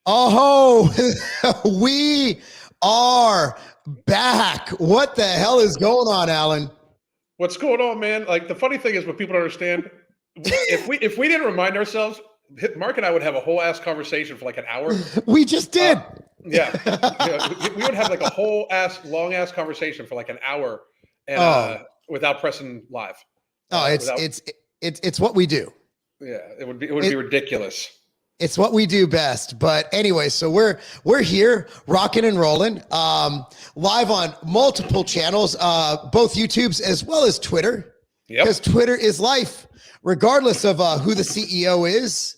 Oh, we are back. What the hell is going on, Alan? What's going on, man? Like the funny thing is, what people don't understand, if we didn't remind ourselves, Mark and I would have a whole ass conversation for like an hour. We just did. Yeah, we would have like a whole long ass conversation for like an hour, and without pressing live. It's what we do. Yeah, it would be ridiculous. It's what we do best. But anyway, so we're here rocking and rolling, live on multiple channels, both YouTube's as well as Twitter, because Twitter is life, regardless of who the CEO is.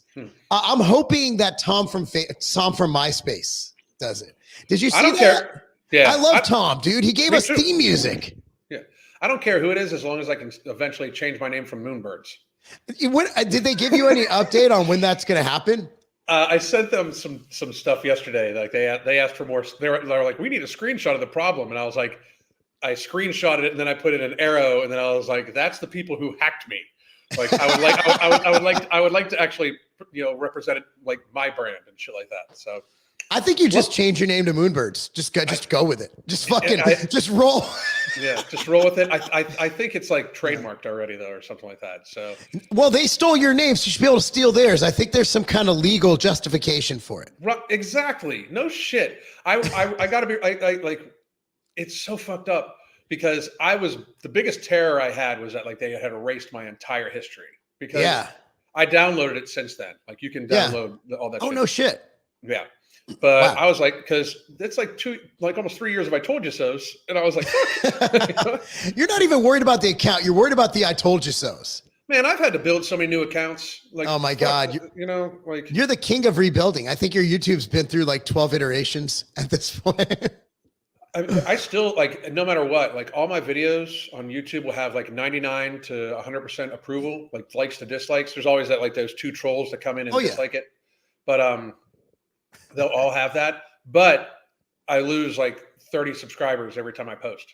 I'm hoping that Tom from MySpace does it. Did you see that? I don't care. Yeah, I love Tom, dude. He gave us theme music. Yeah, I don't care who it is as long as I can eventually change my name from Moonbirds. Did they give you any update on when that's going to happen? I sent them some stuff yesterday. Like they asked for more. They were like, we need a screenshot of the problem, and I was like, I screenshotted it, and then I put in an arrow, and then I was like, that's the people who hacked me. Like I would like to actually represent it like my brand and shit like that. So I think you just change your name to Moonbirds. Just go with it. Just fucking just roll. Yeah, just roll with it. I think it's like trademarked already though, or something like that. So well, they stole your name, so you should be able to steal theirs. I think there's some kind of legal justification for it. Right, exactly. No shit. I gotta be. I like. It's so fucked up because the biggest terror I had was that like they had erased my entire history because I downloaded it since then. Like you can download all that. Oh, no shit. Yeah. But I was like, because it's like almost 3 years of I told you so's. And I was like, You're not even worried about the account. You're worried about the I told you so's. Man, I've had to build so many new accounts. Like, oh my God. Like you're the king of rebuilding. I think your YouTube's been through like 12 iterations at this point. I still like, no matter what, like all my videos on YouTube will have like 99 to 100% approval, like likes to dislikes. There's always that, like those two trolls that come in and dislike it. But, they'll all have that, but I lose like 30 subscribers every time I post.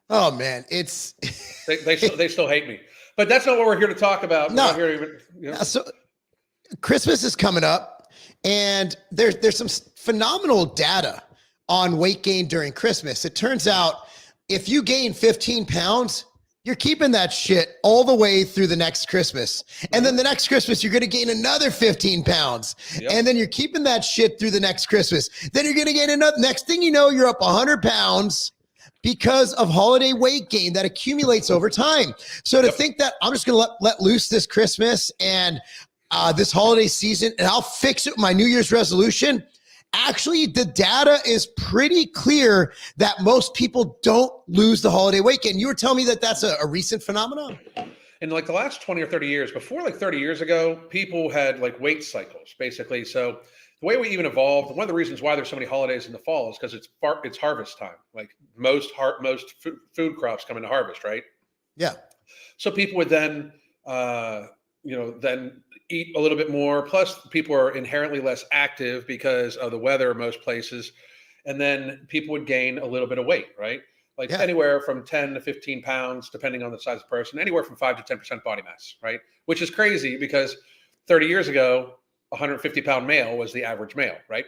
Oh man, it's they still hate me, but that's not what we're here to talk about. No, we're not here to So Christmas is coming up, and there's some phenomenal data on weight gain during Christmas. It turns out if you gain 15 pounds, you're keeping that shit all the way through the next Christmas. And then the next Christmas, you're going to gain another 15 pounds. Yep. And then you're keeping that shit through the next Christmas. Then you're going to gain another. Next thing you know, you're up 100 pounds because of holiday weight gain that accumulates over time. So to think that I'm just going to let loose this Christmas and this holiday season, and I'll fix it with my New Year's resolution. Actually, the data is pretty clear that most people don't lose the holiday weight gain. You were telling me that that's a recent phenomenon? In like the last 20 or 30 years, before like 30 years ago, people had like weight cycles, basically. So the way we even evolved, one of the reasons why there's so many holidays in the fall is because it's harvest time. Like most food crops come into harvest, right? Yeah. So people would then, then eat a little bit more. Plus, people are inherently less active because of the weather in most places. And then people would gain a little bit of weight, right? Like anywhere from 10 to 15 pounds, depending on the size of the person, anywhere from 5 to 10% body mass, right? Which is crazy because 30 years ago, 150-pound male was the average male, right?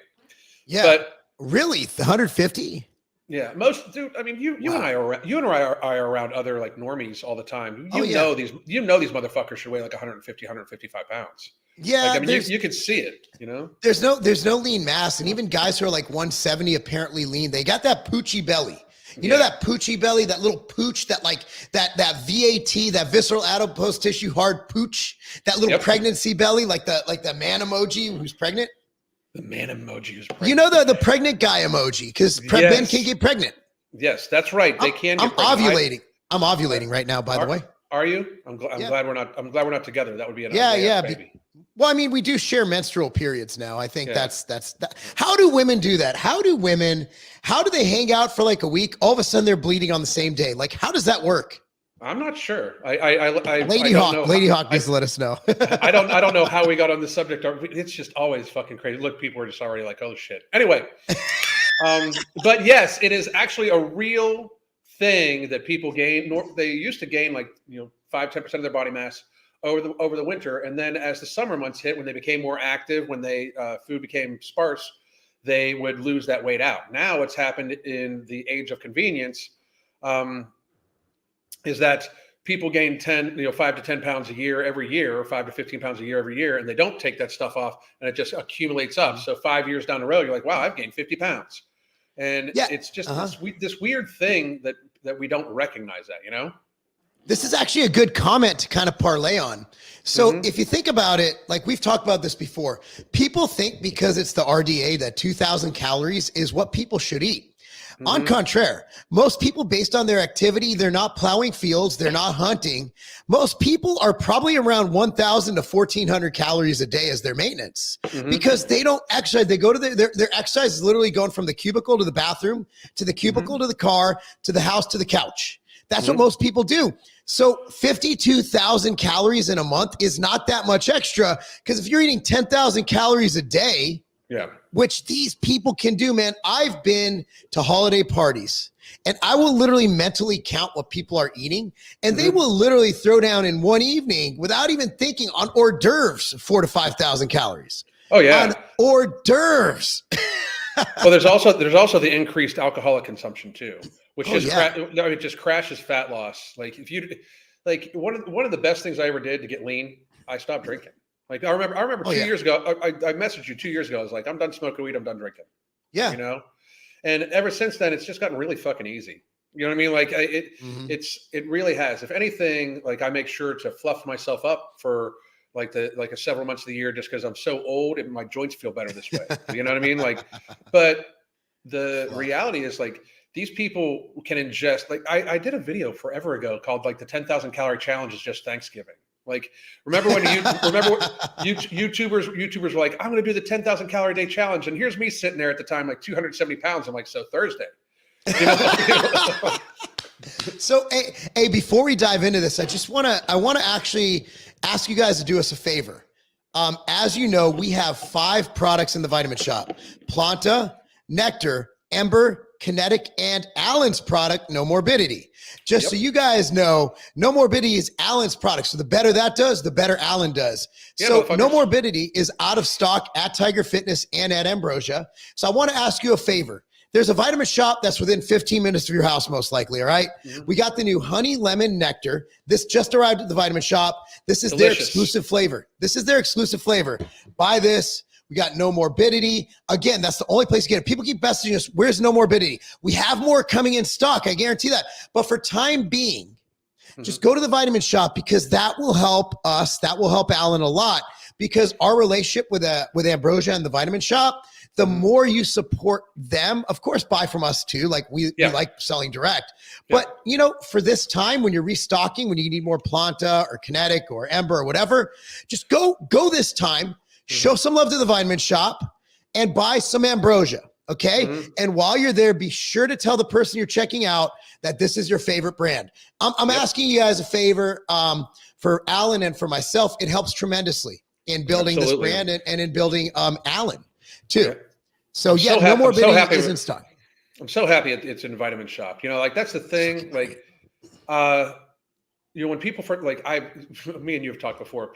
Yeah. But really, 150? Yeah, dude. I mean, you and I are around other like normies all the time. Know these motherfuckers should weigh like 150, 155 pounds. Yeah, like, I mean, you can see it. There's no lean mass, and even guys who are like 170 apparently lean, they got that poochy belly. You know that poochy belly, that little pooch, that like that VAT, that visceral adipose tissue hard pooch, that little pregnancy belly, like the man emoji who's pregnant. The man emoji who's pregnant. You know the pregnant guy emoji, because men can get pregnant. Yes, that's right. They can get pregnant. Ovulating. I'm ovulating right now, by the way. Are you? I'm glad we're not. I'm glad we're not together. That would be an baby. Well, I mean, we do share menstrual periods now. I think that's that. How do women do that? How do they hang out for like a week? All of a sudden they're bleeding on the same day. Like, how does that work? I'm not sure. Lady Hawk needs to let us know. I don't know how we got on this subject. It's just always fucking crazy. Look, people are just already like, oh shit. Anyway, but yes, it is actually a real thing that people gain. They used to gain like 5-10% of their body mass over the winter. And then as the summer months hit, when they became more active, when they food became sparse, they would lose that weight out. Now what's happened in the age of convenience is that people gain 5 to 10 pounds a year every year, or 5 to 15 pounds a year every year, and they don't take that stuff off, and it just accumulates up. So 5 years down the road, you're like, wow, I've gained 50 pounds. And it's just this weird thing that we don't recognize that, you know? This is actually a good comment to kind of parlay on. So if you think about it, like we've talked about this before, people think because it's the RDA that 2,000 calories is what people should eat. On contraire, most people, based on their activity, they're not plowing fields, they're not hunting. Most people are probably around 1,000 to 1,400 calories a day as their maintenance because they don't exercise. They go to their exercise is literally going from the cubicle to the bathroom, to the cubicle to the car, to the house, to the couch. That's what most people do. So 52,000 calories in a month is not that much extra, because if you're eating 10,000 calories a day, which these people can do, man. I've been to holiday parties and I will literally mentally count what people are eating, and they will literally throw down in one evening without even thinking on hors d'oeuvres, 4,000 to 5,000 calories. Oh yeah. On hors d'oeuvres. Well, there's also the increased alcoholic consumption too, which it just crashes fat loss. Like if you one of the best things I ever did to get lean, I stopped drinking. Like I remember 2 years ago, I messaged you 2 years ago. I was like, I'm done smoking weed. I'm done drinking. Yeah. You know? And ever since then, it's just gotten really fucking easy. You know what I mean? Like it really has. If anything, like I make sure to fluff myself up for like several months of the year, just because I'm so old and my joints feel better this way. You know what I mean? Like, but the reality is like these people can ingest, like I did a video forever ago called like the 10,000 calorie challenge is just Thanksgiving. Like, remember when YouTubers were like, I'm going to do the 10,000 calorie day challenge. And here's me sitting there at the time, like 270 pounds. I'm like, so Thursday. You know? So, hey, before we dive into this, I want to actually ask you guys to do us a favor. As you know, we have 5 products in the Vitamin Shop: Planta, Nectar, Ember, Kinetic, and Alan's product, No Morbidity. Just so you guys know, No Morbidity is Alan's product. So the better that does, the better Alan does. So No Morbidity is out of stock at Tiger Fitness and at Ambrosia. So I want to ask you a favor. There's a Vitamin Shop that's within 15 minutes of your house, most likely, all right? We got the new Honey Lemon Nectar. This just arrived at the Vitamin Shop. This is their exclusive flavor. Buy this. We got No Morbidity. Again, that's the only place to get it. People keep messaging us, where's No Morbidity? We have more coming in stock, I guarantee that. But for time being, just go to the Vitamin Shop, because that will help us. That will help Alan a lot, because our relationship with Ambrosia and the Vitamin Shop, the more you support them, of course, buy from us too. Like we like selling direct. But, you know, for this time when you're restocking, when you need more Planta or Kinetic or Ember or whatever, just go this time. Show some love to the Vitamin Shop and buy some Ambrosia, okay? And while you're there, be sure to tell the person you're checking out that this is your favorite brand. I'm asking you guys a favor for Alan and for myself. It helps tremendously in building this brand and in building Alan too. So No Morbidity is in stock. I'm so happy it's in Vitamin Shop. You know, like that's the thing. Like, you know, when people me and you have talked before.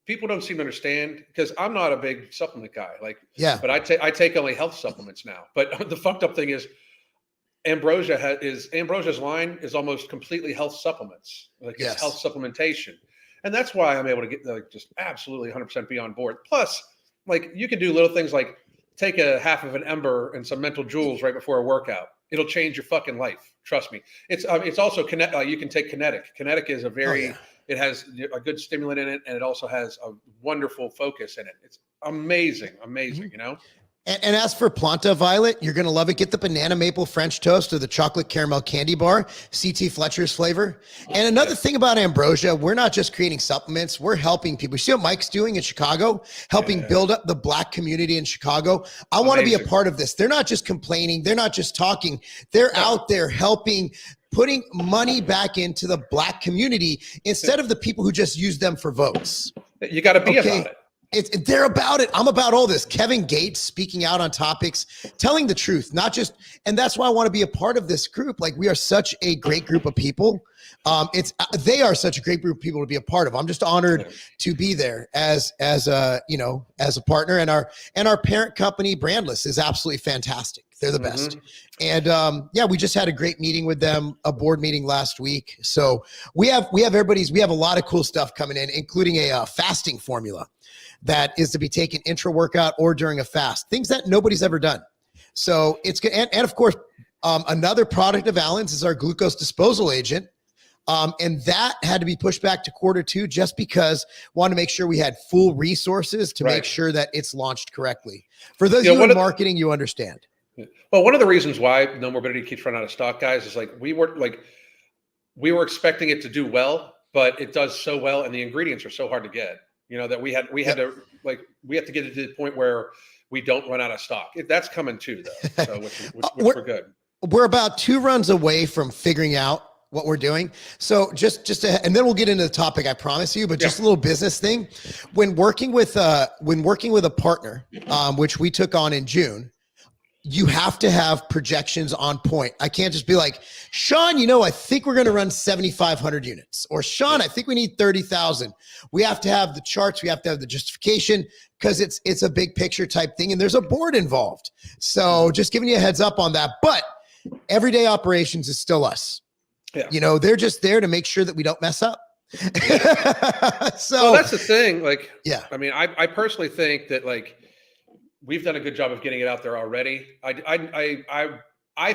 People don't seem to understand, because I'm not a big supplement guy. But I take only health supplements now. But the fucked up thing is, Ambrosia's line is almost completely health supplements. It's health supplementation, and that's why I'm able to get just absolutely 100% be on board. Plus, like you can do little things like take a half of an Ember and some mental jewels right before a workout. It'll change your fucking life. Trust me. It's also you can take Kinetic. Kinetic is a very it has a good stimulant in it, and it also has a wonderful focus in it. It's amazing, you know? And as for Planta, Violet, you're going to love it. Get the banana maple French toast or the chocolate caramel candy bar, CT Fletcher's flavor. And another thing about Ambrosia, we're not just creating supplements. We're helping people. You see what Mike's doing in Chicago, helping build up the Black community in Chicago. I want to be a part of this. They're not just complaining. They're not just talking. They're out there helping, putting money back into the Black community instead of the people who just use them for votes. You got to be about it. They're about it. I'm about all this. Kevin Gates speaking out on topics, telling the truth, not just, and that's why I want to be a part of this group. Like, we are such a great group of people. They are such a great group of people to be a part of. I'm just honored to be there as a partner, and our parent company, Brandless, is absolutely fantastic. They're the best. And we just had a great meeting with them, a board meeting last week. So we have a lot of cool stuff coming in, including a fasting formula that is to be taken intra-workout or during a fast, things that nobody's ever done. So it's good. And of course, another product of Allen's is our glucose disposal agent. And that had to be pushed back to Q2 just because we wanted to make sure we had full resources to make sure that it's launched correctly. For those of you in marketing, you understand. Well, one of the reasons why No Morbidity keeps running out of stock, guys, is like we were expecting it to do well, but it does so well, and the ingredients are so hard to get. That we had to get it to the point where we don't run out of stock. That's coming too, though. So which we're good. We're about 2 runs away from figuring out what we're doing. So and then we'll get into the topic, I promise you, but just a little business thing. When working with a partner, which we took on in June, you have to have projections on point. I can't just be like, Sean, I think we're going to run 7,500 units, or Sean, I think we need 30,000. We have to have the charts. We have to have the justification, because it's a big picture type thing, and there's a board involved. So just giving you a heads up on that. But everyday operations is still us. Yeah. They're just there to make sure that we don't mess up. So that's the thing. I mean, I personally think that we've done a good job of getting it out there already. I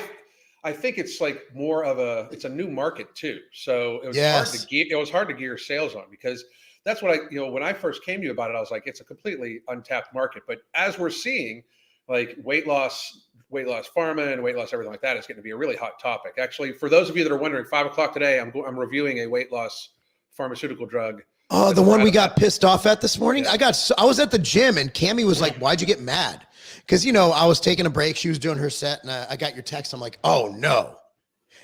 think it's more of it's a new market too. So it was hard to gear sales on, because that's what when I first came to you about it, I was like, it's a completely untapped market. But as we're seeing, weight loss pharma and weight loss, everything like that is going to be a really hot topic. Actually, for those of you that are wondering, 5 o'clock today, I'm reviewing a weight loss pharmaceutical drug. Oh, the one we got pissed off at this morning? Yeah. I was at the gym, and Cammie was like, why'd you get mad? Because, I was taking a break. She was doing her set, and I got your text. I'm like, oh, no.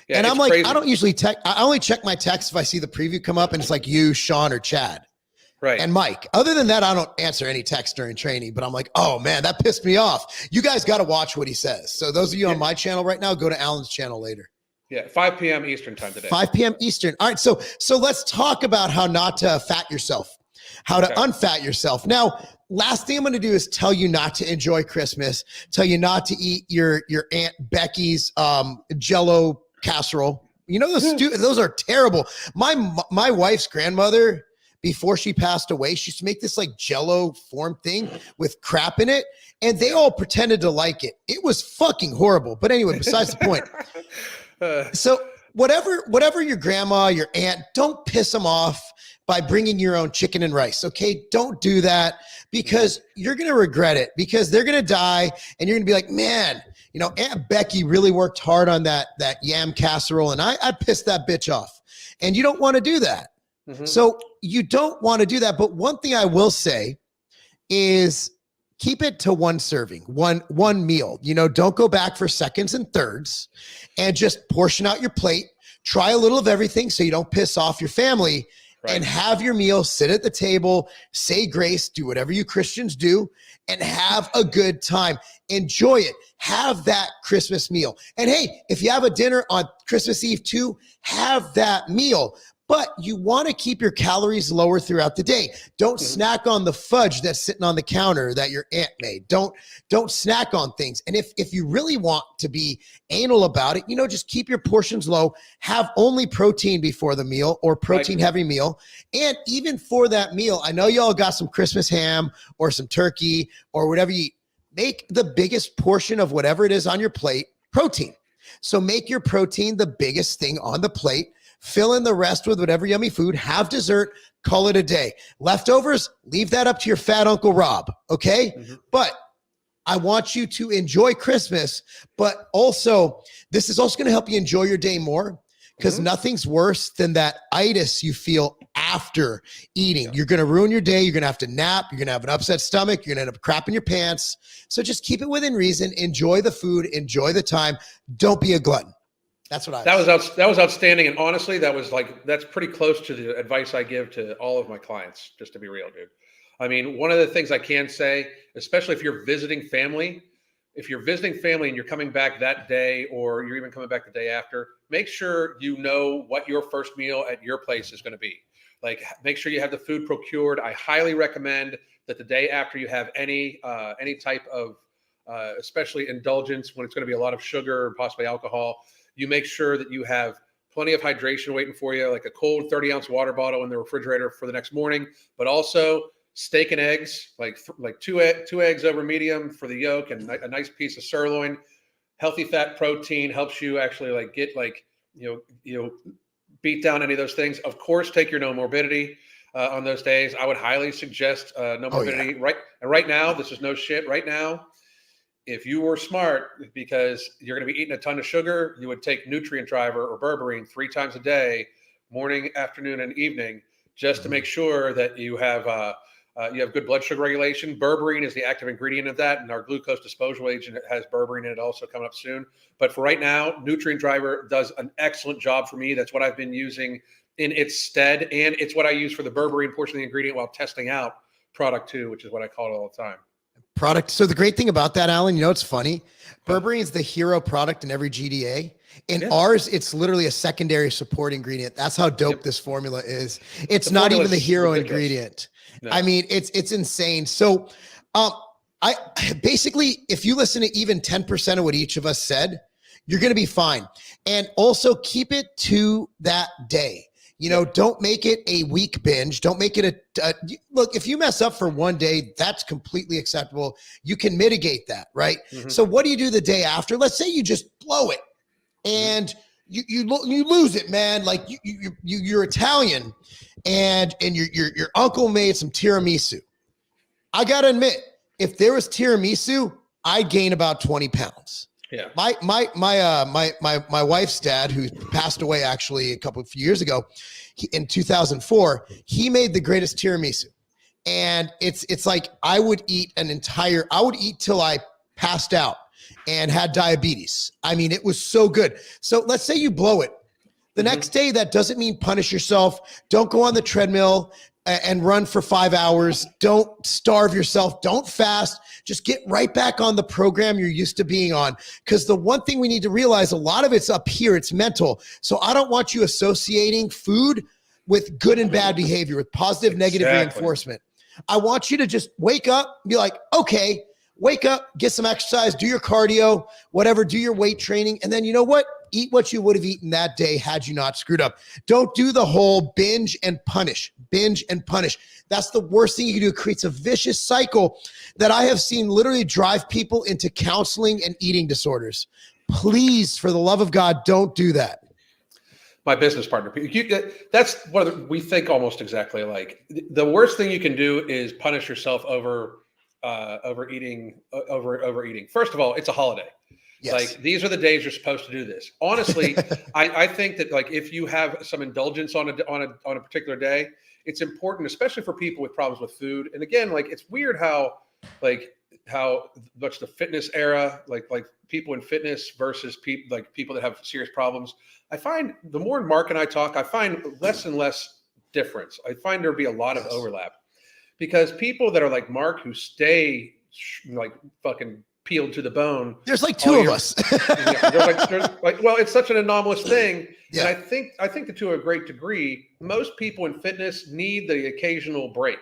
Yeah, and I'm like, crazy. I don't usually I only check my text if I see the preview come up, and it's like you, Sean, or Chad. Right. And Mike. Other than that, I don't answer any text during training, but I'm like, oh, man, that pissed me off. You guys got to watch what he says. So those of you on my channel right now, go to Alan's channel later. Yeah, 5 p.m. Eastern time today. 5 p.m. Eastern. All right, so let's talk about how not to fat yourself, how to unfat yourself. Now, last thing I'm going to do is tell you not to enjoy Christmas, tell you not to eat your Aunt Becky's Jell-O casserole. Those are terrible. My wife's grandmother, before she passed away, she used to make this Jell-O form thing with crap in it, and they all pretended to like it. It was fucking horrible. But anyway, besides the point. So whatever your grandma, your aunt, don't piss them off by bringing your own chicken and rice. Okay. Don't do that, because you're going to regret it, because they're going to die, and you're going to be like, man, Aunt Becky really worked hard on that yam casserole, and I pissed that bitch off, and you don't want to do that. Mm-hmm. So you don't want to do that. But one thing I will say is, keep it to one serving, one meal. Don't go back for seconds and thirds, and just portion out your plate. Try a little of everything so you don't piss off your family, and have your meal, sit at the table, say grace, do whatever you Christians do, and have a good time. Enjoy it. Have that Christmas meal. And hey, if you have a dinner on Christmas Eve too, have that meal. But you want to keep your calories lower throughout the day. Don't snack on the fudge that's sitting on the counter that your aunt made. Don't snack on things. And if you really want to be anal about it, just keep your portions low. Have only protein before the meal, or protein heavy meal. And even for that meal, I know y'all got some Christmas ham or some turkey or whatever you eat. Make the biggest portion of whatever it is on your plate protein. So make your protein the biggest thing on the plate. Fill in the rest with whatever yummy food, have dessert, call it a day. Leftovers, leave that up to your fat Uncle Rob, okay? Mm-hmm. But I want you to enjoy Christmas, but also, this is also going to help you enjoy your day more, because nothing's worse than that itis you feel after eating. You're going to ruin your day. You're going to have to nap. You're going to have an upset stomach. You're going to end up crapping your pants. So just keep it within reason. Enjoy the food. Enjoy the time. Don't be a glutton. That's what that was outstanding. And honestly, that's pretty close to the advice I give to all of my clients, just to be real, dude. I mean, one of the things I can say, especially if you're visiting family, and you're coming back that day, or you're even coming back the day after, make sure you know what your first meal at your place is going to be. Like, make sure you have the food procured. I highly recommend that the day after you have any type of, especially indulgence, when it's going to be a lot of sugar and possibly alcohol, you make sure that you have plenty of hydration waiting for you, like a cold 30-ounce water bottle in the refrigerator for the next morning, but also steak and eggs, like two eggs over medium for the yolk, and a nice piece of sirloin. Healthy fat protein helps you actually like get like, beat down any of those things. Of course, take your no morbidity on those days. I would highly suggest no morbidity. Right now, this is no shit. Right now, if you were smart, because you're going to be eating a ton of sugar, you would take Nutrient Driver or berberine 3 times a day, morning, afternoon, and evening, just to make sure that you have good blood sugar regulation. Berberine is the active ingredient of that, and our glucose disposal agent has berberine in it also coming up soon. But for right now, Nutrient Driver does an excellent job for me. That's what I've been using in its stead, and it's what I use for the berberine portion of the ingredient while testing out product 2, which is what I call it all the time. Product. So the great thing about that, Alan, it's funny. Berberine is the hero product in every GDA. In ours, it's literally a secondary support ingredient. That's how dope this formula is. It's not even the hero ingredient. No. I mean, it's insane. So I basically, if you listen to even 10% of what each of us said, you're going to be fine. And also keep it to that day. Don't make it a week binge. Don't make it look, if you mess up for one day, that's completely acceptable. You can mitigate that, right? Mm-hmm. So what do you do the day after? Let's say you just blow it and you lose it, man. Like you're Italian and your uncle made some tiramisu. I got to admit, if there was tiramisu, I'd gain about 20 pounds. Yeah. My wife's dad, who passed away actually a few years ago, in 2004, he made the greatest tiramisu. And it's like I would eat till I passed out and had diabetes. I mean, it was so good. So let's say you blow it. The next day, that doesn't mean punish yourself. Don't go on the treadmill and run for 5 hours. Don't starve yourself. Don't fast. Just get right back on the program you're used to being on. Because the one thing we need to realize, a lot of it's up here. It's mental. So I don't want you associating food with good and bad behavior, with positive, negative reinforcement. I want you to just wake up, be like, okay, wake up, get some exercise, do your cardio, whatever, do your weight training. And then you know what? Eat what you would have eaten that day had you not screwed up. Don't do the whole binge and punish. That's the worst thing you can do. It creates a vicious cycle that I have seen literally drive people into counseling and eating disorders. Please, for the love of God, don't do that. My business partner, that's what we think almost exactly alike. The worst thing you can do is punish yourself over overeating. First of all, it's a holiday. Yes. Like, these are the days you're supposed to do this. Honestly, I think that, like, if you have some indulgence on a particular day, it's important, especially for people with problems with food. And again, like, it's weird how much the fitness era, like people in fitness versus people that have serious problems. I find the more Marc and I talk, I find less and less difference. I find there'll be a lot of overlap, because people that are like Marc, who stay like fucking peeled to the bone. There's like 2 of us. Well, it's such an anomalous thing. Yeah. And I think that to a great degree, most people in fitness need the occasional break.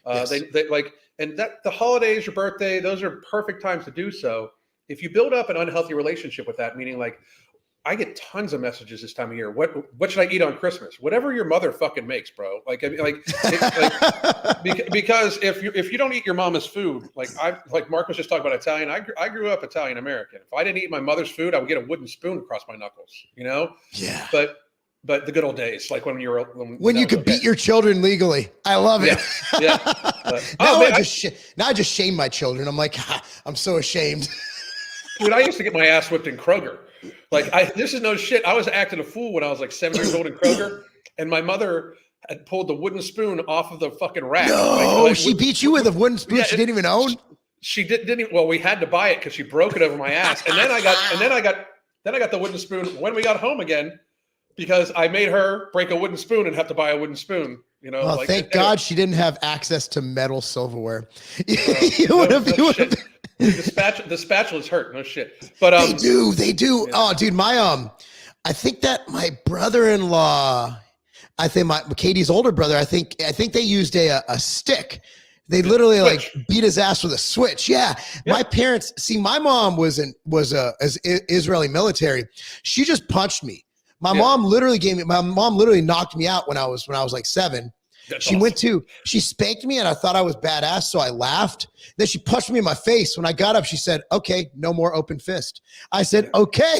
Yes. And that the holidays, your birthday, those are perfect times to do so. If you build up an unhealthy relationship with that, meaning like, I get tons of messages this time of year. What should I eat on Christmas? Whatever your mother fucking makes, bro. Because if you don't eat your mama's food, like Marc was just talking about Italian. I grew up Italian American. If I didn't eat my mother's food, I would get a wooden spoon across my knuckles. Yeah. But the good old days, like when you could beat your children legally. I love it. Yeah. Now I just shame my children. I'm like, I'm so ashamed. Dude, I used to get my ass whipped in Kroger. This is no shit. I was acting a fool when I was like 7 years old in Kroger, and my mother had pulled the wooden spoon off of the fucking rack. No, she beat you with a wooden spoon she didn't even own? She didn't even, well, we had to buy it because she broke it over my ass. And then I got the wooden spoon when we got home again. because I made her break a wooden spoon and have to buy a wooden spoon. Oh, like thank God she didn't have access to metal silverware. No shit. The spatula's hurt. No shit. But they do. Yeah. Oh, dude, I think that my brother-in-law, I think Katie's older brother, I think they used a stick. They literally like beat his ass with a switch. Yeah. My parents, see, my mom was Israeli military. She just punched me. My mom literally knocked me out when I was like 7. That's awesome. She spanked me and I thought I was badass. So I laughed. Then she punched me in my face. When I got up, she said, okay, no more open fist. I said, okay.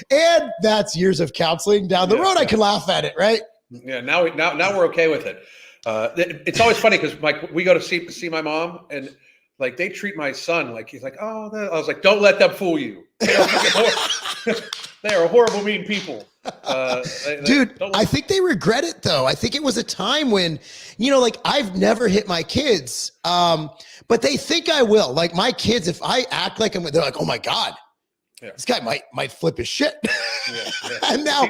And that's years of counseling down the road. I can laugh at it. Right. Yeah. Now we're okay with it. It's always funny because like we go to see my mom and like they treat my son like he's like, oh, I was like, don't let them fool you. They are horrible, mean people. Dude, I think they regret it though. I think it was a time when, like I've never hit my kids, but they think I will. Like my kids, if I act like they're like, oh my God, this guy might flip his shit. And now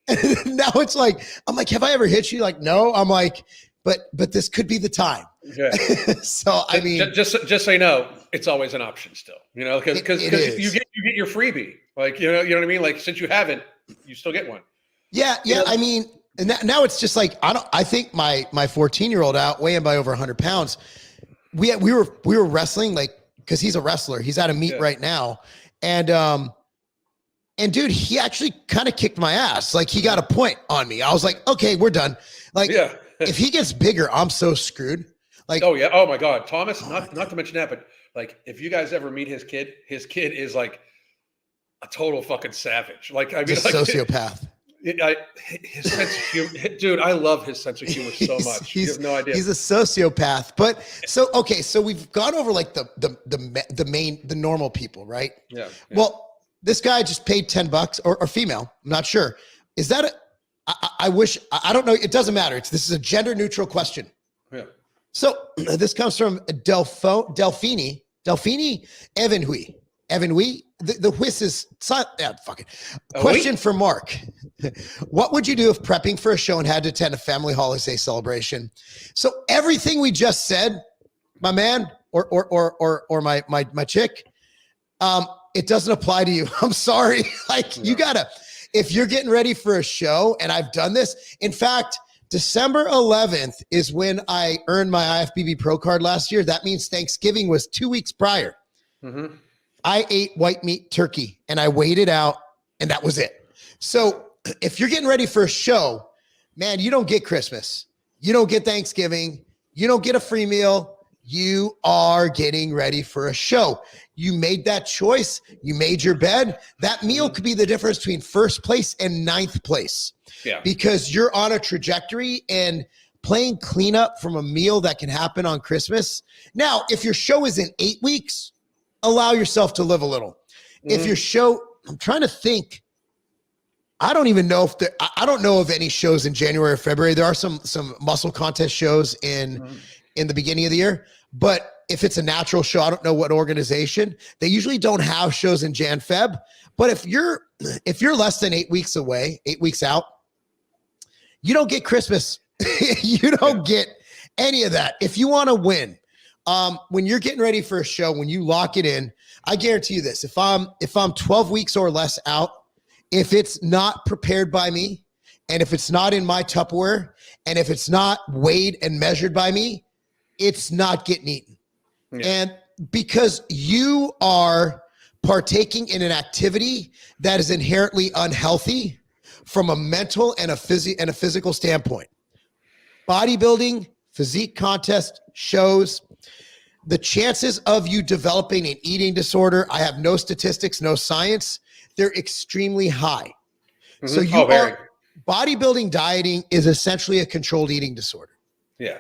it's like, I'm like, have I ever hit you? Like, no. I'm like, but this could be the time. Yeah. So I mean, just so you know, it's always an option still. Because you get your freebie. Like you know what I mean. Like since you haven't, you still get one. Yeah. I mean, and now it's just like I think my 14-year-old weighing by over 100 pounds. We were wrestling like because he's a wrestler. He's at a meet right now, and dude, he actually kind of kicked my ass. Like he got a point on me. I was like, okay, we're done. Like if he gets bigger, I'm so screwed. Like, oh yeah, oh my God, Thomas. Not to mention that, but like if you guys ever meet his kid is like a total fucking savage. Like I mean, like, sociopath. His sense of humor, dude. I love his sense of humor so much. You have no idea. He's a sociopath. But so we've gone over like the normal people, right? Yeah. Well, this guy just paid $10 or female. I'm not sure. Is that I wish I don't know. It doesn't matter. This is a gender neutral question. Yeah. So this comes from Delphini Evanhui. The whiz is fucking question for Mark. What would you do if prepping for a show and had to attend a family holiday celebration? So everything we just said, my man, or my chick, it doesn't apply to you. I'm sorry. You gotta, if you're getting ready for a show, and I've done this. In fact, December 11th is when I earned my IFBB Pro card last year. That means Thanksgiving was 2 weeks prior. Mm-hmm. I ate white meat turkey and I weighed it out and that was it. So if you're getting ready for a show, man, you don't get Christmas. You don't get Thanksgiving. You don't get a free meal. You are getting ready for a show. You made that choice. You made your bed. That meal could be the difference between first place and 9th place. Yeah. Because you're on a trajectory and playing cleanup from a meal that can happen on Christmas. Now, if your show is in 8 weeks, allow yourself to live a little. Mm-hmm. If your show, I'm trying to think. I don't even know if I don't know of any shows in January or February. There are some muscle contest shows in the beginning of the year, but if it's a natural show, I don't know what organization. They usually don't have shows in Jan, Feb. But if you're less than 8 weeks away, 8 weeks out, you don't get Christmas. You don't get any of that. If you want to win, when you're getting ready for a show, when you lock it in, I guarantee you this: if I'm 12 weeks or less out, if it's not prepared by me, and if it's not in my Tupperware, and if it's not weighed and measured by me, it's not getting eaten. Yeah. And because you are partaking in an activity that is inherently unhealthy from a mental and a physical standpoint. Bodybuilding, physique contest, shows, the chances of you developing an eating disorder, I have no statistics, no science, they're extremely high. Mm-hmm. So bodybuilding, dieting is essentially a controlled eating disorder. Yeah.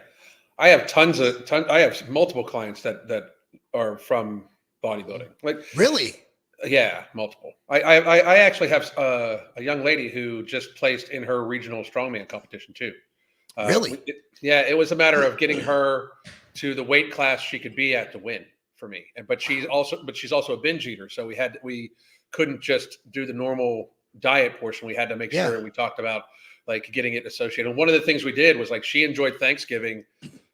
I have I have multiple clients that are from bodybuilding. Like really? Yeah, multiple. I actually have a young lady who just placed in her regional strongman competition too. Really? It was a matter of getting her to the weight class she could be at to win for me. But she's also a binge eater, so we couldn't just do the normal diet portion, we had to make sure we talked about like getting it associated. And one of the things we did was like, she enjoyed Thanksgiving,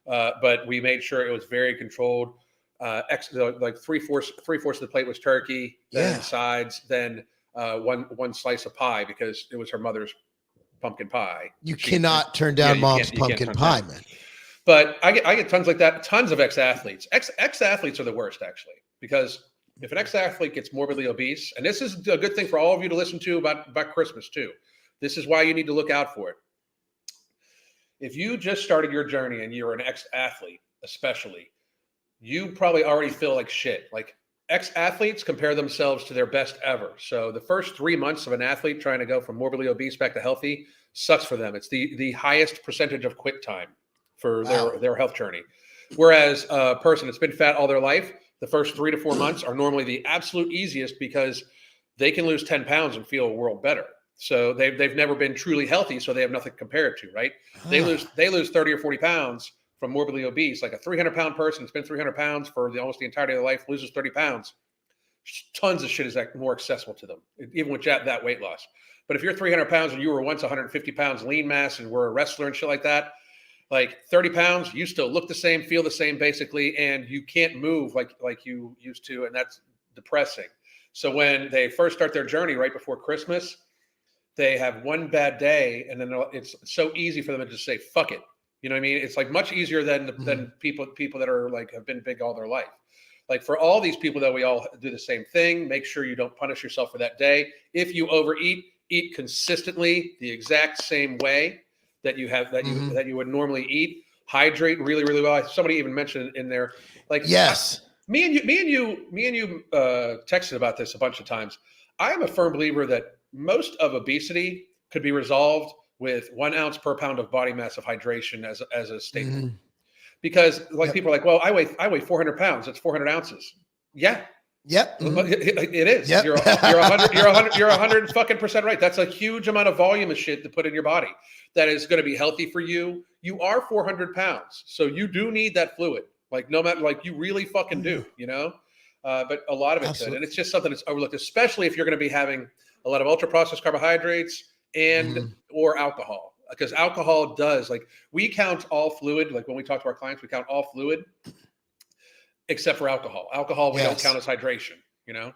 but we made sure it was very controlled. Like three-fourths of the plate was turkey, then sides, then one slice of pie, because it was her mother's pumpkin pie. You cannot turn down mom's pumpkin pie, man. But I get tons like that, tons of ex-athletes. Ex-athletes are the worst, actually, because if an ex-athlete gets morbidly obese, and this is a good thing for all of you to listen to about Christmas too. This is why you need to look out for it. If you just started your journey and you're an ex-athlete, especially, you probably already feel like shit. Like, ex-athletes compare themselves to their best ever. So the first 3 months of an athlete trying to go from morbidly obese back to healthy sucks for them. It's the highest percentage of quit time for their health journey. Whereas a person that's been fat all their life, the first 3 to 4 months are normally the absolute easiest, because they can lose 10 pounds and feel a world better. So they've never been truly healthy, so they have nothing to compare it to, right? They lose 30 or 40 pounds from morbidly obese. Like a 300-pound person that's been 300 pounds for almost the entirety of their life loses 30 pounds. Tons of shit is more accessible to them, even with that weight loss. But if you're 300 pounds and you were once 150 pounds lean mass and were a wrestler and shit like that, like 30 pounds, you still look the same, feel the same basically, and you can't move like you used to, and that's depressing. So when they first start their journey right before Christmas, they have one bad day, and then it's so easy for them to just say, fuck it. You know what I mean? It's like much easier than people that are like have been big all their life. Like for all these people that we all do the same thing, make sure you don't punish yourself for that day. If you overeat, eat consistently the exact same way that you have that you would normally eat. Hydrate really, really well. Somebody even mentioned in there, like, yes, me and you texted about this a bunch of times. I am a firm believer that most of obesity could be resolved with 1 ounce per pound of body mass of hydration as a staple. Because like people are like, well, I weigh 400 pounds. That's 400 ounces. Yeah. Yep. It is. Yep. You're 100 fucking percent right. That's a huge amount of volume of shit to put in your body that is going to be healthy for you. You are 400 pounds. So you do need that fluid. Like no matter, like you really fucking do, you know? But a lot of it could. And it's just something that's overlooked, especially if you're going to be having a lot of ultra processed carbohydrates and or alcohol, because alcohol does, like, we count all fluid. Like when we talk to our clients, we count all fluid except for alcohol. We don't count as hydration, you know?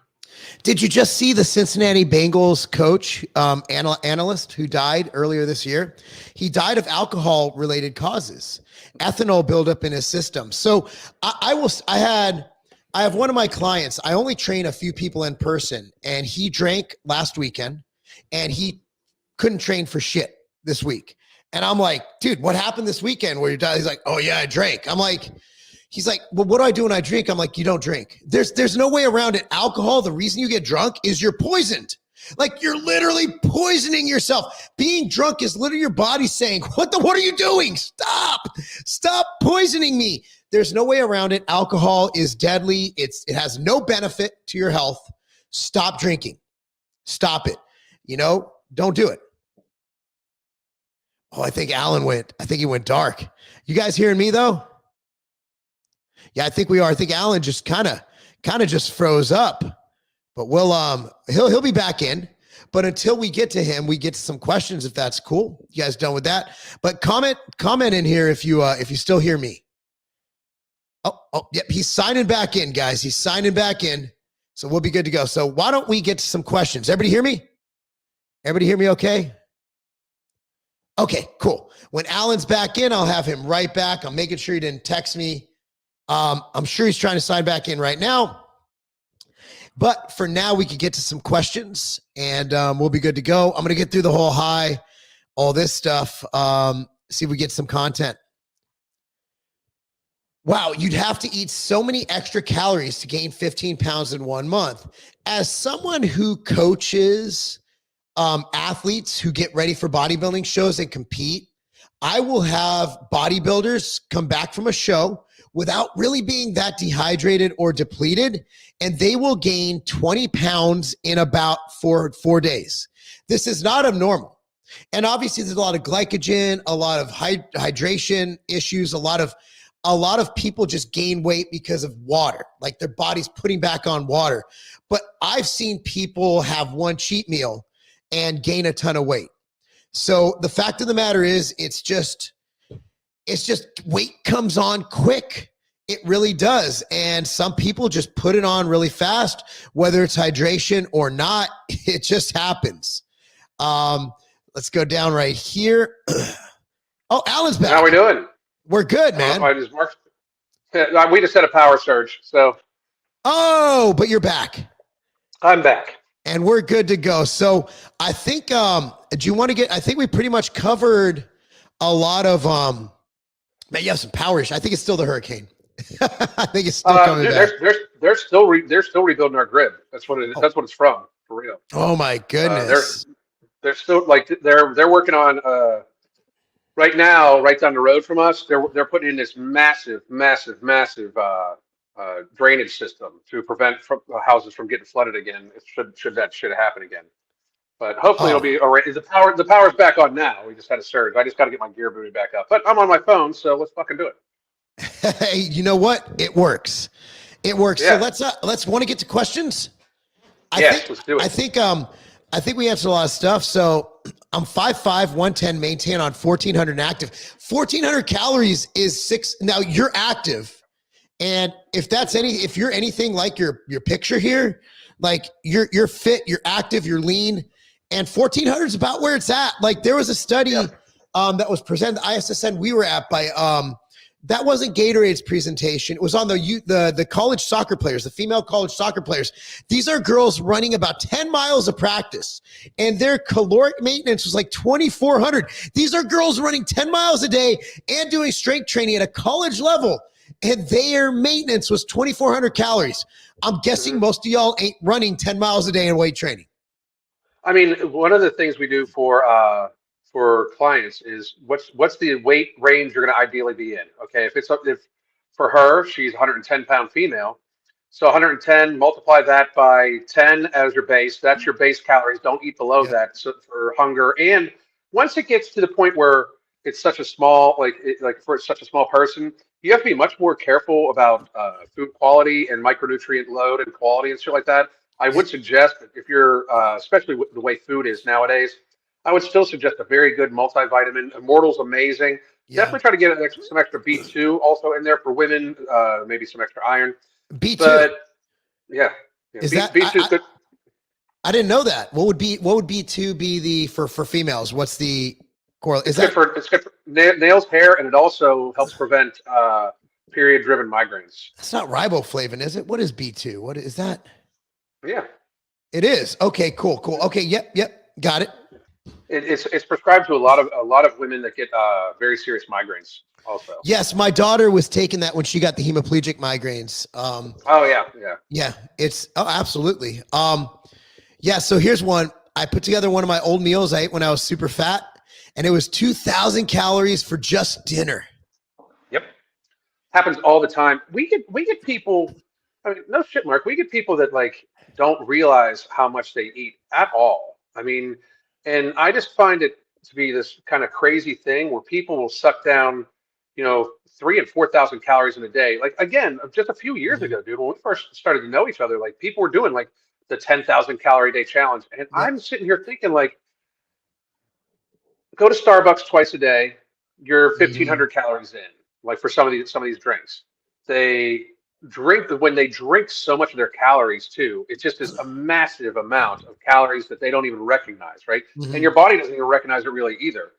Did you just see the Cincinnati Bengals coach, analyst who died earlier this year? He died of alcohol related causes, ethanol buildup in his system. So I have one of my clients. I only train a few people in person, and he drank last weekend and he couldn't train for shit this week. And I'm like, dude, what happened this weekend where you're dying? He's like, oh yeah, I drank. I'm like, he's like, well, what do I do when I drink? I'm like, you don't drink. There's no way around it. Alcohol, the reason you get drunk is you're poisoned. Like you're literally poisoning yourself. Being drunk is literally your body saying, what are you doing? Stop poisoning me. There's no way around it. Alcohol is deadly. It has no benefit to your health. Stop drinking. Stop it. You know, don't do it. Oh, I think he went dark. You guys hearing me though? Yeah, I think we are. I think Alan just kind of just froze up, but we'll, he'll be back in. But until we get to him, we get to some questions, if that's cool. You guys done with that? But comment in here if you still hear me. Oh, yep. He's signing back in, guys. He's signing back in. So we'll be good to go. So why don't we get to some questions? Everybody hear me? Everybody hear me okay? Okay, cool. When Alan's back in, I'll have him right back. I'm making sure he didn't text me. I'm sure he's trying to sign back in right now. But for now, we can get to some questions and we'll be good to go. I'm going to get through the whole all this stuff. See if we get some content. Wow, you'd have to eat so many extra calories to gain 15 pounds in 1 month. As someone who coaches athletes who get ready for bodybuilding shows and compete, I will have bodybuilders come back from a show without really being that dehydrated or depleted, and they will gain 20 pounds in about four days. This is not abnormal. And obviously there's a lot of glycogen, a lot of hydration issues, a lot of people just gain weight because of water, like their body's putting back on water. But I've seen people have one cheat meal and gain a ton of weight. So the fact of the matter is, it's just weight comes on quick. It really does. And some people just put it on really fast, whether it's hydration or not. It just happens. Let's go down right here. Oh, Alan's back. How we doing? We're good, man. We just had a power surge, so. Oh, but you're back. I'm back. And we're good to go. So I think, do you want to I think we pretty much covered a lot of, man, you have some power issues. I think it's still the hurricane. I think it's still coming back. They're still rebuilding our grid. That's what that's what it's from, for real. Oh my goodness. They're still they're working on, right now, right down the road from us, they're putting in this massive drainage system to prevent houses from getting flooded again. Should that happen again, but hopefully it'll be all right. The power's back on now. We just had a surge. I just got to get my gear booted back up, but I'm on my phone, so let's fucking do it. Hey, you know what? It works. It works. Yeah. So let's want to get to questions. Let's do it. I think we answered a lot of stuff. So I'm 5'5", 110, maintain on 1,400 active. 1,400 calories is 6. Now you're active. And if you're anything like your picture here, like you're fit, you're active, you're lean, and 1,400 is about where it's at. Like there was a study that was presented at ISSN we were at by that wasn't Gatorade's presentation. It was on the college soccer players, the female college soccer players. These are girls running about 10 miles of practice, and their caloric maintenance was like 2,400. These are girls running 10 miles a day and doing strength training at a college level, and their maintenance was 2,400 calories. I'm guessing most of y'all ain't running 10 miles a day in weight training. I mean, one of the things we do for clients is what's the weight range you're going to ideally be in. Okay, if for her, she's 110-pound female, so 110, multiply that by 10 as your base. That's your base calories. Don't eat below that for hunger. And once it gets to the point where it's such a small, for such a small person, you have to be much more careful about food quality and micronutrient load and quality and shit like that. I would suggest that if you're, especially with the way food is nowadays, I would still suggest a very good multivitamin. Immortal's amazing. Yeah. Definitely try to get some extra B2 also in there for women, maybe some extra iron. B2. But yeah. Is B2 is good. I didn't know that. What would B2 be for females? What's the correlation? It's good for nails, hair, and it also helps prevent period-driven migraines. That's not riboflavin, is it? What is B2? What is that? Yeah. It is. Okay, cool. Okay, yep. Got it. It's prescribed to a lot of women that get very serious migraines also. Yes, my daughter was taking that when she got the hemiplegic migraines. Yeah. It's absolutely. Yeah. So here's one. I put together one of my old meals I ate when I was super fat, and it was 2,000 calories for just dinner. Yep, happens all the time. We get people. I mean, no shit, Mark. We get people that don't realize how much they eat at all. I mean. And I just find it to be this kind of crazy thing where people will suck down, 3,000 and 4,000 calories in a day. Like, again, just a few years ago, dude, when we first started to know each other, people were doing the 10,000 calorie day challenge. And I'm sitting here thinking go to Starbucks twice a day, you're 1,500 calories in, for some of these drinks. When they drink so much of their calories too, it just is a massive amount of calories that they don't even recognize, right? And your body doesn't even recognize it really either.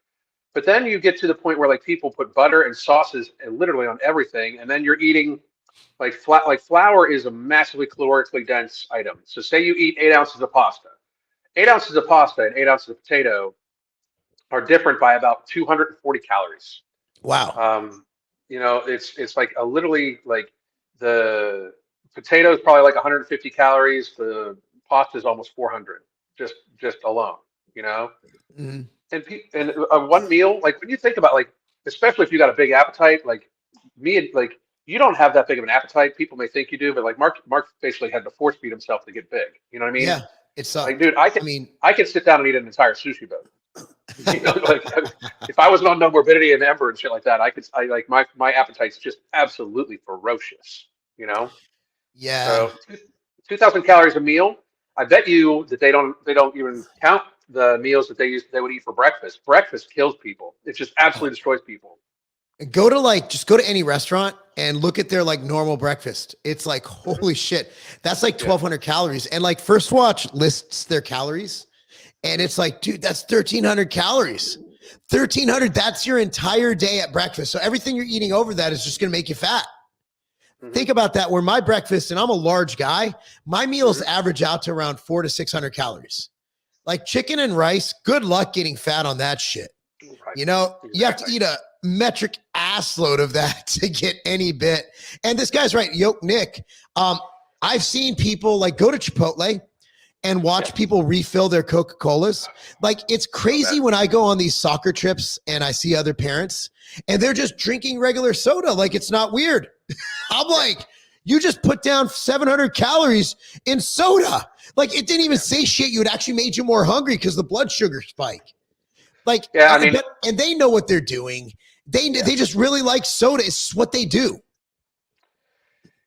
But then you get to the point where people put butter and sauces and literally on everything, and then you're eating flour is a massively calorically dense item. So say you eat 8 ounces of pasta. 8 ounces of pasta and 8 ounces of potato are different by about 240 calories. Wow. It's literally the potato is probably 150 calories. The pasta is almost 400, just alone. Mm-hmm. And one meal, when you think about especially if you got a big appetite, you don't have that big of an appetite. People may think you do, but Mark basically had to force feed himself to get big. You know what I mean? Yeah, it's dude. I could sit down and eat an entire sushi boat. If I was on no morbidity and Ember and shit like that, my appetite's just absolutely ferocious, Yeah. So 2,000 calories a meal. I bet you that they don't even count the meals that they would eat for breakfast. Breakfast kills people. It just absolutely destroys people. Go to just go to any restaurant and look at their like normal breakfast. It's like, holy shit, that's like 1,200 calories. And like First Watch lists their calories, and it's like, dude, that's 1,300 calories. 1,300. That's your entire day at breakfast. So everything you're eating over that is just going to make you fat. Think about that. Where my breakfast, and I'm a large guy, my meals average out to around 400 to 600 calories. Like chicken and rice. Good luck getting fat on that shit. Right. You know, you have to eat a metric ass load of that to get any bit. And this guy's right. Yo, Nick, I've seen people like go to Chipotle and watch people refill their Coca-Colas. Like it's crazy when I go on these soccer trips and I see other parents and they're just drinking regular soda. Like it's not weird. I'm like, you just put down 700 calories in soda. Like it didn't even say shit. You, it actually made you more hungry because the blood sugar spike. Like, and they know what they're doing. They just really like soda. It's what they do.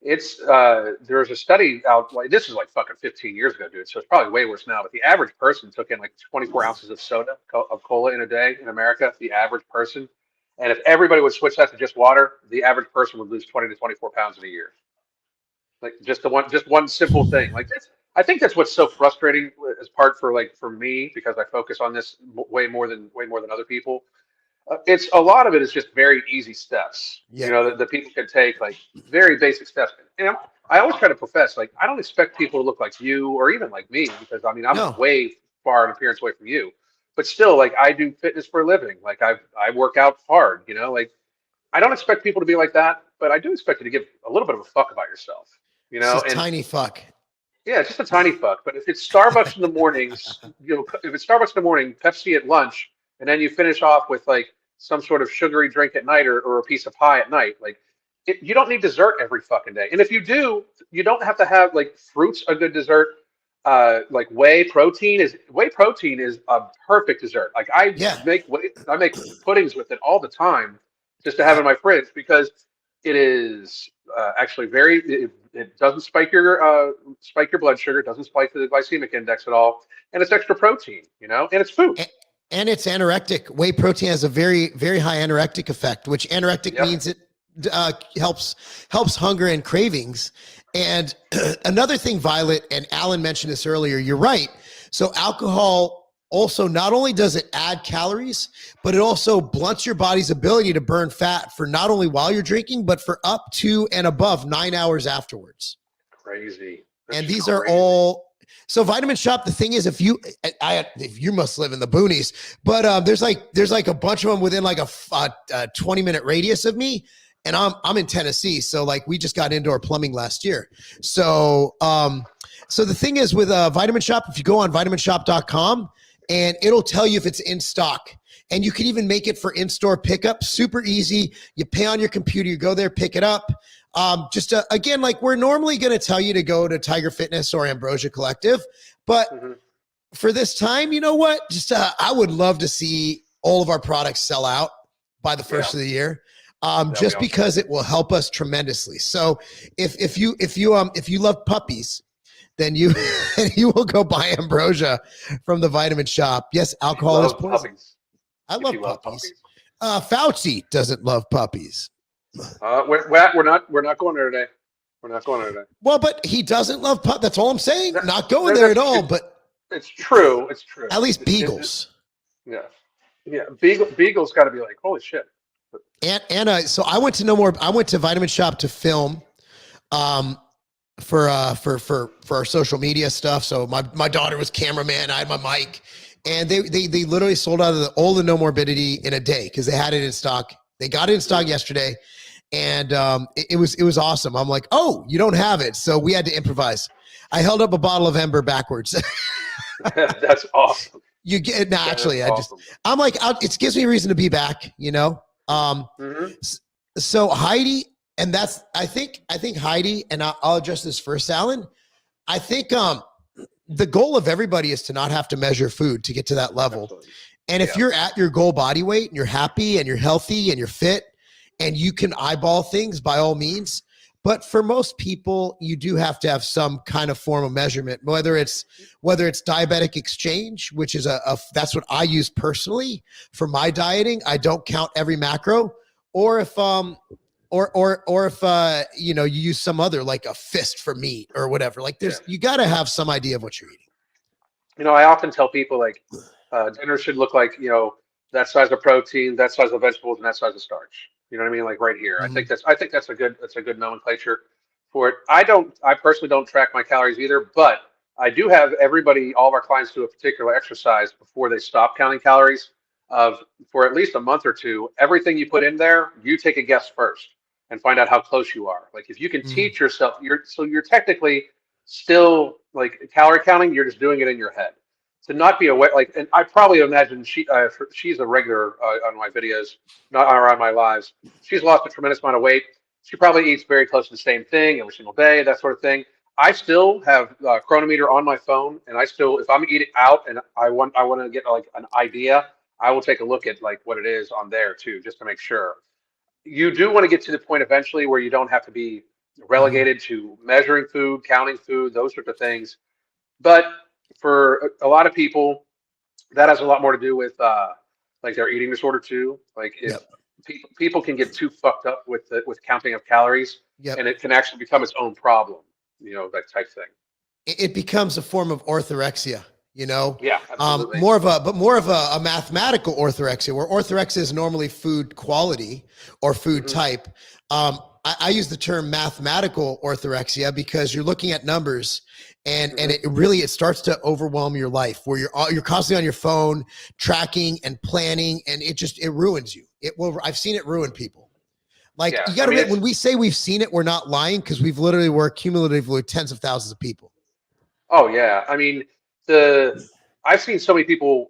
It's there's a study out, like this is like fucking 15 years ago, dude. So it's probably way worse now. But the average person took in like 24 ounces of soda, of cola in a day in America. The average person, and if everybody would switch that to just water, the average person would lose 20 to 24 pounds in a year. Like just one simple thing. Like that's, I think that's what's so frustrating as part for me, because I focus on this way more than other people. It's a lot of it is just very easy steps, you know, that people can take, like very basic steps. And I always try to profess, like, I don't expect people to look like you or even like me, because I mean, I'm way far in appearance away from you, but still, like, I do fitness for a living. Like I work out hard, you know, like I don't expect people to be like that, but I do expect you to give a little bit of a fuck about yourself, you know, and tiny fuck. Yeah, just a tiny fuck. But if it's Starbucks in the mornings, you know, if it's Starbucks in the morning, Pepsi at lunch, and then you finish off with like some sort of sugary drink at night or a piece of pie at night, like you don't need dessert every fucking day. And if you do, you don't have to have like fruits a good dessert. Like whey protein is a perfect dessert. Like I make puddings with it all the time just to have in my fridge, because it is actually it doesn't spike your blood sugar, it doesn't spike the glycemic index at all, and it's extra protein, you know, and it's food. And it's anorectic. Whey protein has a very, very high anorectic effect, which anorectic means it helps hunger and cravings. And another thing, Violet and Alan mentioned this earlier, you're right. So alcohol also, not only does it add calories, but it also blunts your body's ability to burn fat for not only while you're drinking, but for up to and above 9 hours afterwards. Crazy. And these are all... So Vitamin Shop, the thing is, if you must live in the boonies, but there's like a bunch of them within like a 20-minute radius of me, and I'm in Tennessee, so like we just got indoor plumbing last year. So so the thing is with Vitamin Shop, if you go on vitaminshop.com, and it'll tell you if it's in stock, and you can even make it for in-store pickup. Super easy. You pay on your computer, you go there, pick it up. Again, like we're normally going to tell you to go to Tiger Fitness or Ambrosia Collective, but for this time, you know what? I would love to see all of our products sell out by the first of the year, just because it will help us tremendously. So if you love puppies, then you will go buy Ambrosia from the Vitamin Shop. Yes, alcohol is poison. I love puppies. Fauci doesn't love puppies. We're not going there today. We're not going there today. Well, but he doesn't love puppies. That's all I'm saying. Not going there at all. But it's true. It's true. At least beagles. Yeah. Beagles got to be like, holy shit. And so I went to Vitamin Shop to film, for our social media stuff. So my daughter was cameraman. I had my mic, and they literally sold out of all the No Morbidity in a day because they had it in stock. They got it in stock yesterday, and it was awesome. I'm like, oh, you don't have it, so we had to improvise. I held up a bottle of Ember backwards. That's awesome. You get actually, I'm like, it gives me a reason to be back, you know. So Heidi, and that's I think Heidi, and I'll address this first, Alan. I think the goal of everybody is to not have to measure food to get to that level. Absolutely. And if you're at your goal body weight and you're happy and you're healthy and you're fit and you can eyeball things, by all means. But for most people, you do have to have some kind of form of measurement, whether it's diabetic exchange, which is that's what I use personally for my dieting. I don't count every macro, or if you know, you use some other, like a fist for meat or whatever. Like you got to have some idea of what you're eating. You know, I often tell people like dinner should look like, you know, that size of protein, that size of vegetables, and that size of starch. You know what I mean? Like right here. Mm-hmm. I think that's a good nomenclature for it. I personally don't track my calories either, but I do have all of our clients do a particular exercise before they stop counting calories for at least a month or two. Everything you put in there, you take a guess first and find out how close you are. Like if you can teach yourself, you're technically still like calorie counting, you're just doing it in your head. To not be aware, like, and I probably imagine she's a regular on my videos, not or on my lives. She's lost a tremendous amount of weight. She probably eats very close to the same thing every single day, that sort of thing. I still have a chronometer on my phone, and if I'm eating out and I want to get like an idea, I will take a look at like what it is on there too, just to make sure. You do want to get to the point eventually where you don't have to be relegated to measuring food, counting food, those sorts of things. But for a lot of people, that has a lot more to do with like their eating disorder too. Like if people can get too fucked up with counting of calories, and it can actually become its own problem. You know, that type thing. It becomes a form of orthorexia. You know, absolutely. more of a mathematical orthorexia, where orthorexia is normally food quality or food type. I use the term mathematical orthorexia because you're looking at numbers, and it starts to overwhelm your life, where you're constantly on your phone tracking and planning, and it ruins you. I've seen it ruin people. Like you got to when we say we've seen it, we're not lying, because we've literally worked cumulatively with tens of thousands of people. Oh yeah, I mean I've seen so many people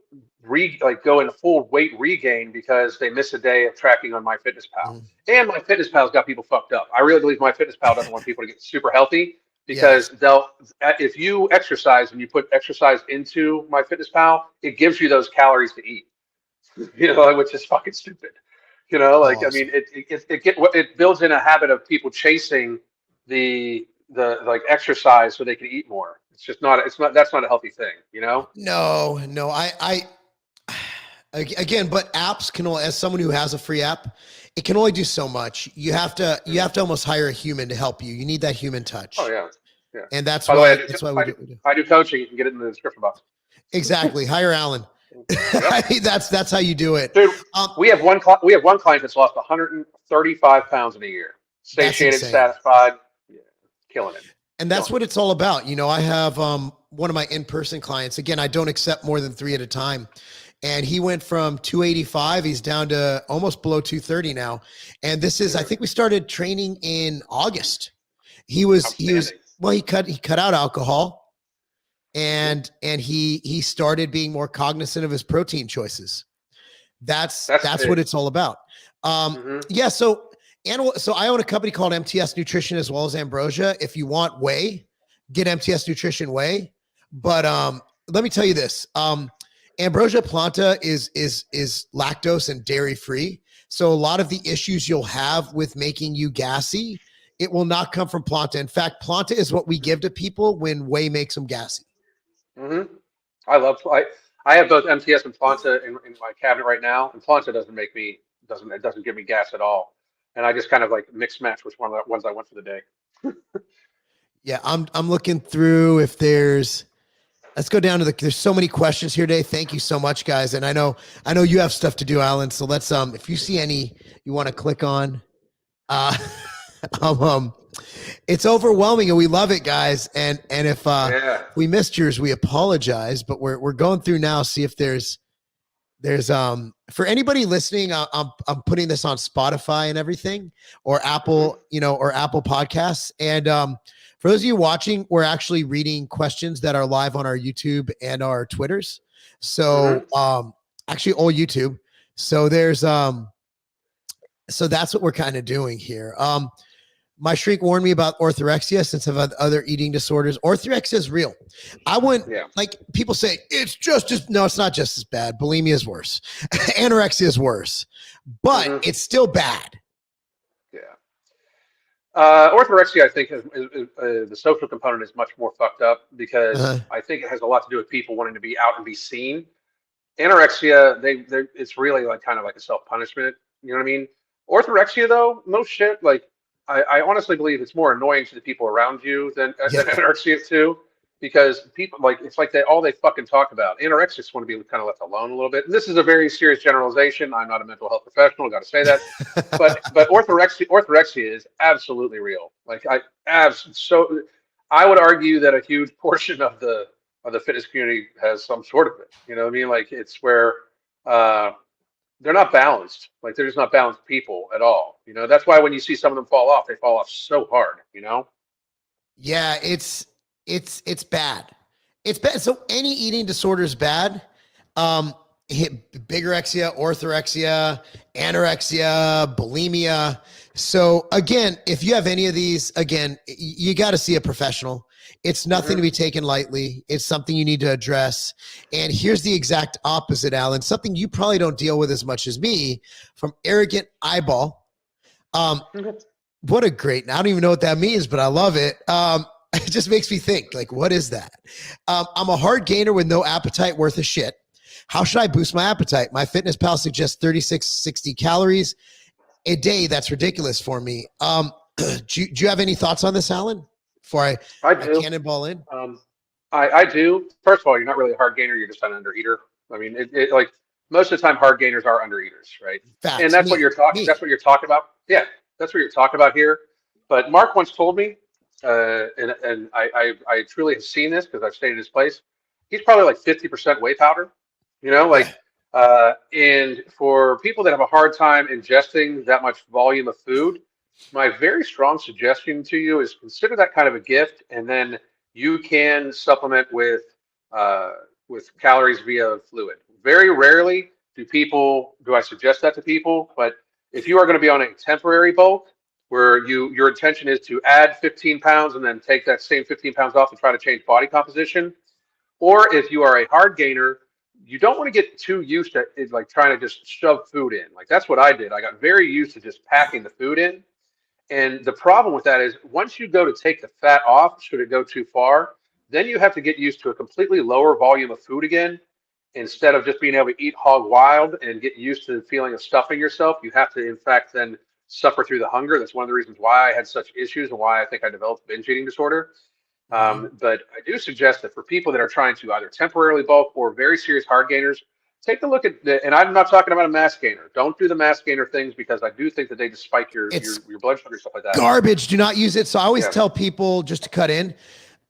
go into full weight regain because they miss a day of tracking on MyFitnessPal. And MyFitnessPal's got people fucked up. I really believe MyFitnessPal doesn't want people to get super healthy, because if you exercise and you put exercise into MyFitnessPal, it gives you those calories to eat. You know, which is fucking stupid. You know, like I mean, it builds in a habit of people chasing the like exercise so they can eat more. That's not a healthy thing, you know? No, I again, but apps can only, as someone who has a free app, it can only do so much. You have to almost hire a human to help you. You need that human touch. Oh yeah. Yeah. And that's By why the way, I do coaching. You can get it in the description box. Exactly. Hire Alan. I mean, that's how you do it. Dude, we have one client that's lost 135 pounds in a year. Satiated, satisfied, killing it. And that's what it's all about. You know, I have one of my in-person clients. Again, I don't accept more than 3 at a time. And he went from 285, he's down to almost below 230 now. And this is, I think we started training in August. He cut out alcohol, and he started being more cognizant of his protein choices. That's what it's all about. Yeah. So I own a company called MTS Nutrition as well as Ambrosia. If you want whey, get MTS Nutrition whey. But let me tell you this. Ambrosia Planta is lactose and dairy free. So a lot of the issues you'll have with making you gassy, it will not come from Planta. In fact, Planta is what we give to people when whey makes them gassy. I have both MTS and Planta in my cabinet right now, and Planta doesn't give me gas at all. And I just kind of like mix match which one of the ones I want for the day. Yeah, I'm looking through if let's go down to there's so many questions here today. Thank you so much, guys. And I know you have stuff to do, Alan. So let's if you see any you want to click on, it's overwhelming and we love it, guys. And if we missed yours, we apologize, but we're going through now, see if there's for anybody listening, I'm putting this on Spotify and everything, or Apple, or Apple Podcasts. And for those of you watching, we're actually reading questions that are live on our YouTube and our Twitters. So actually all YouTube. So there's so that's what we're kind of doing here. My shrink warned me about orthorexia since I've had other eating disorders. Orthorexia is real. I wouldn't like people say it's it's not just as bad. Bulimia is worse. Anorexia is worse, but it's still bad. Yeah. Orthorexia, I think, the social component is much more fucked up because Uh-huh. I think it has a lot to do with people wanting to be out and be seen. Anorexia, it's really like kind of like a self punishment. You know what I mean? Orthorexia, though, no shit. Like, I honestly believe it's more annoying to the people around you than Yeah. anorexia too, because people like it's like all they fucking talk about. Anorexics want to be kind of left alone a little bit. And this is a very serious generalization. I'm not a mental health professional. Got to say that. But orthorexia is absolutely real. Like so I would argue that a huge portion of the fitness community has some sort of it. You know what I mean? Like it's where uh, they're not balanced. Like they're just not balanced people at all. You know, that's why when you see some of them fall off, they fall off so hard. You know? Yeah, it's bad. It's bad. So any eating disorder is bad. Bigorexia, orthorexia, anorexia, bulimia. So again, if you have any of these, again, you got to see a professional. It's nothing to be taken lightly. It's something you need to address. And here's the exact opposite, Alan, something you probably don't deal with as much as me, from arrogant eyeball. What a great, I don't even know what that means, but I love it. It just makes me think, like, what is that? I'm a hard gainer with no appetite worth a shit. How should I boost my appetite? My fitness pal suggests 60 calories a day. That's ridiculous for me. Do you have any thoughts on this, Alan? Before I I do. cannonball in? I do. First of all, you're not really a hard gainer. You're just an undereater. I mean, like most of the time, hard gainers are undereaters, right? And Facts. that's what you're talking. That's what you're talking about. Yeah, that's what you're talking about here. But Mark once told me, and I truly have seen this because I've stayed at his place. He's probably like 50% whey powder. You know, Yeah. like, and for people that have a hard time ingesting that much volume of food, my very strong suggestion to you is consider that kind of a gift, and then you can supplement with calories via fluid. Very rarely do I suggest that to people, but if you are going to be on a temporary bulk where your intention is to add 15 pounds and then take that same 15 pounds off and try to change body composition, or if you are a hard gainer, you don't want to get too used to it, like trying to just shove food in. Like that's what I did. I got very used to just packing the food in. And the problem with that is once you go to take the fat off, should it go too far, then you have to get used to a completely lower volume of food again. Instead of just being able to eat hog wild and get used to the feeling of stuffing yourself, you have to, in fact, then suffer through the hunger. That's one of the reasons why I had such issues and why I think I developed binge eating disorder. But I do suggest that for people that are trying to either temporarily bulk or very serious hard gainers, take a look at and I'm not talking about a mass gainer. Don't do the mass gainer things because I do think that they just spike your It's blood sugar, stuff like that. garbage. Do not use it. So I always Yeah. tell people, just to cut in,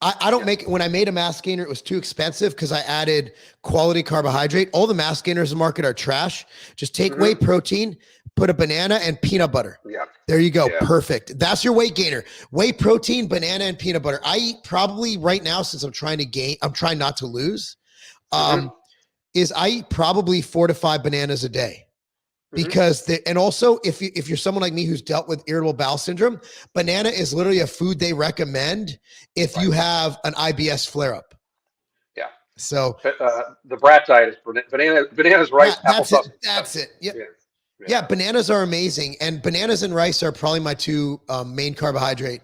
I don't make it. When I made a mass gainer, it was too expensive because I added quality carbohydrate. All the mass gainers in the market are trash. Just take whey protein, put a banana and peanut butter. Yeah. There you go. Yeah. Perfect. That's your weight gainer. Whey protein, banana, and peanut butter. I eat probably right now, since I'm trying to gain, I'm trying not to lose, is I eat probably 4 to 5 bananas a day. Because and also if you're someone like me who's dealt with irritable bowel syndrome, banana is literally a food they recommend if you have an IBS flare up. Yeah. So the brat diet is bananas, rice, applesauce. That's it. Yep. Yeah, bananas are amazing, and bananas and rice are probably my two main carbohydrate.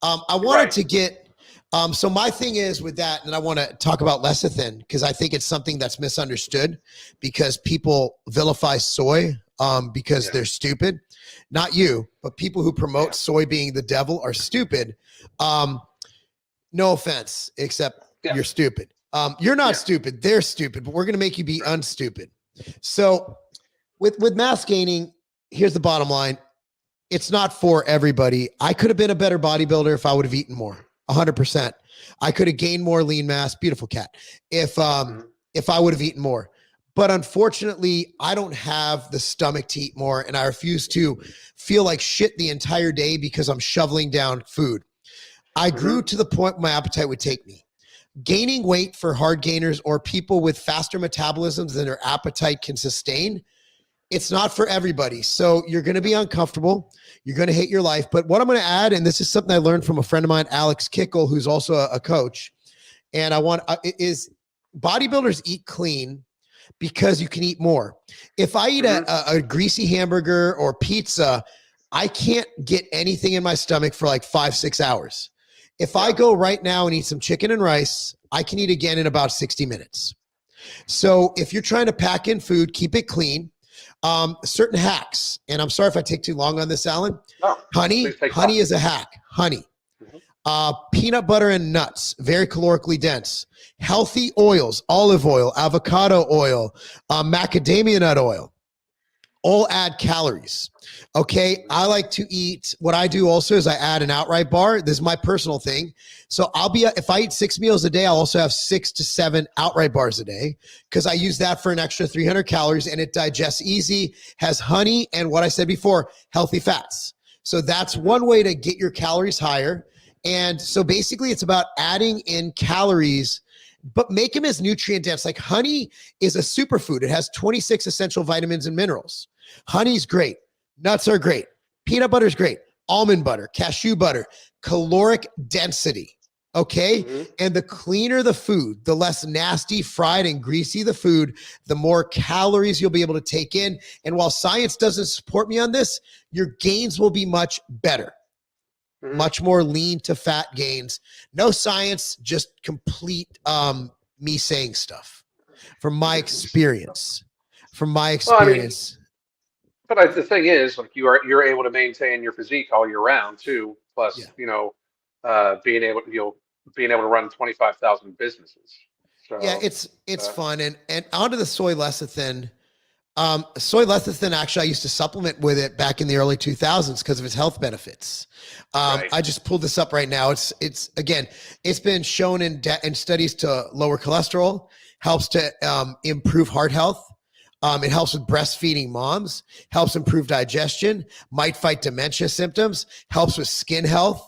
I wanted to get so my thing is with that, and I want to talk about lecithin because I think it's something that's misunderstood because people vilify soy because they're stupid. Not you, but people who promote soy being the devil are stupid. No offense, except you're stupid. You're not stupid. They're stupid, but we're going to make you be unstupid. So with mass gaining, here's the bottom line. It's not for everybody. I could have been a better bodybuilder if I would have eaten more. 100%. I could have gained more lean mass. Beautiful cat. If I would have eaten more. But unfortunately, I don't have the stomach to eat more, and I refuse to feel like shit the entire day because I'm shoveling down food. I grew to the point where my appetite would take me. Gaining weight for hard gainers or people with faster metabolisms than their appetite can sustain, it's not for everybody. So you're going to be uncomfortable. You're going to hate your life. But what I'm going to add, and this is something I learned from a friend of mine, Alex Kickle, who's also a coach, and I want is bodybuilders eat clean because you can eat more. If I eat a greasy hamburger or pizza, I can't get anything in my stomach for like 5-6 hours. If I go right now and eat some chicken and rice, I can eat again in about 60 minutes. So if you're trying to pack in food, keep it clean. Certain hacks, and I'm sorry if I take too long on this, Alan. No, honey is a hack. Honey. Peanut butter and nuts, very calorically dense. Healthy oils, olive oil, avocado oil, macadamia nut oil, all add calories. Okay, I like to eat, what I do also is I add an outright bar. This is my personal thing. So if I eat 6 meals a day, I'll also have 6 to 7 outright bars a day because I use that for an extra 300 calories and it digests easy, has honey, and what I said before, healthy fats. So that's one way to get your calories higher. And so basically it's about adding in calories, but make them as nutrient dense. Like honey is a superfood. It has 26 essential vitamins and minerals. Honey's great. Nuts are great. Peanut butter is great. Almond butter, cashew butter, caloric density. Okay. And the cleaner the food, the less nasty, fried, and greasy the food, the more calories you'll be able to take in. And while science doesn't support me on this, your gains will be much better. Much more lean to fat gains. No science, just complete me saying stuff from my experience. But the thing is, like you're able to maintain your physique all year round too. Plus, being able to run 25,000 businesses. So yeah, it's fun. And onto the soy lecithin. Soy lecithin, actually, I used to supplement with it back in the early 2000s because of its health benefits. I just pulled this up right now. It's been shown in studies to lower cholesterol, helps to improve heart health. It helps with breastfeeding moms, helps improve digestion, might fight dementia symptoms, helps with skin health.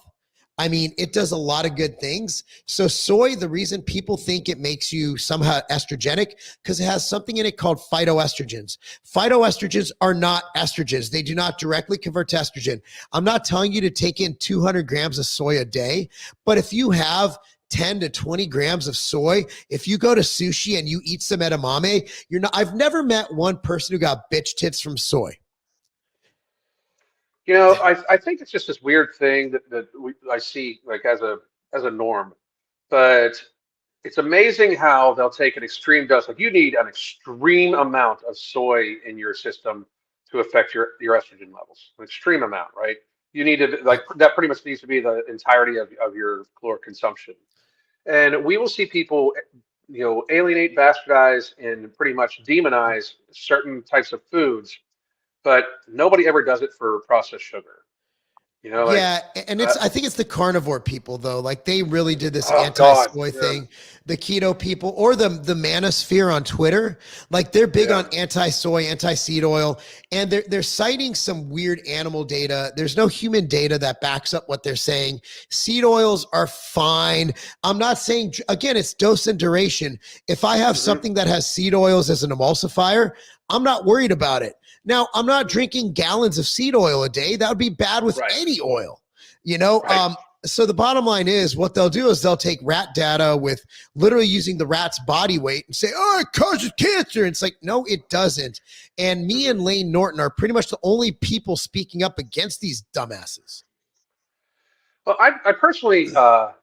I mean, it does a lot of good things. So soy, the reason people think it makes you somehow estrogenic, because it has something in it called phytoestrogens. Phytoestrogens are not estrogens. They do not directly convert to estrogen. I'm not telling you to take in 200 grams of soy a day, but if you have 10 to 20 grams of soy, if you go to sushi and you eat some edamame, I've never met one person who got bitch tits from soy. I think it's just this weird thing that I see like as a norm, but it's amazing how they'll take an extreme dose. Like you need an extreme amount of soy in your system to affect your estrogen levels. An extreme amount, right? You need to that pretty much needs to be the entirety of your caloric consumption. And we will see people, alienate, bastardize, and pretty much demonize certain types of foods, but nobody ever does it for processed sugar. I think it's the carnivore people though. Like they really did this anti-soy thing. The keto people or the manosphere on Twitter, like they're big on anti-soy, anti-seed oil, and they're citing some weird animal data. There's no human data that backs up what they're saying. Seed oils are fine. I'm not saying, again, it's dose and duration. If I have something that has seed oils as an emulsifier, I'm not worried about it. Now, I'm not drinking gallons of seed oil a day. That would be bad with any oil, Right. So the bottom line is what they'll do is they'll take rat data with literally using the rat's body weight and say, oh, it causes cancer. And it's like, no, it doesn't. And me and Lane Norton are pretty much the only people speaking up against these dumbasses. Well, I personally, I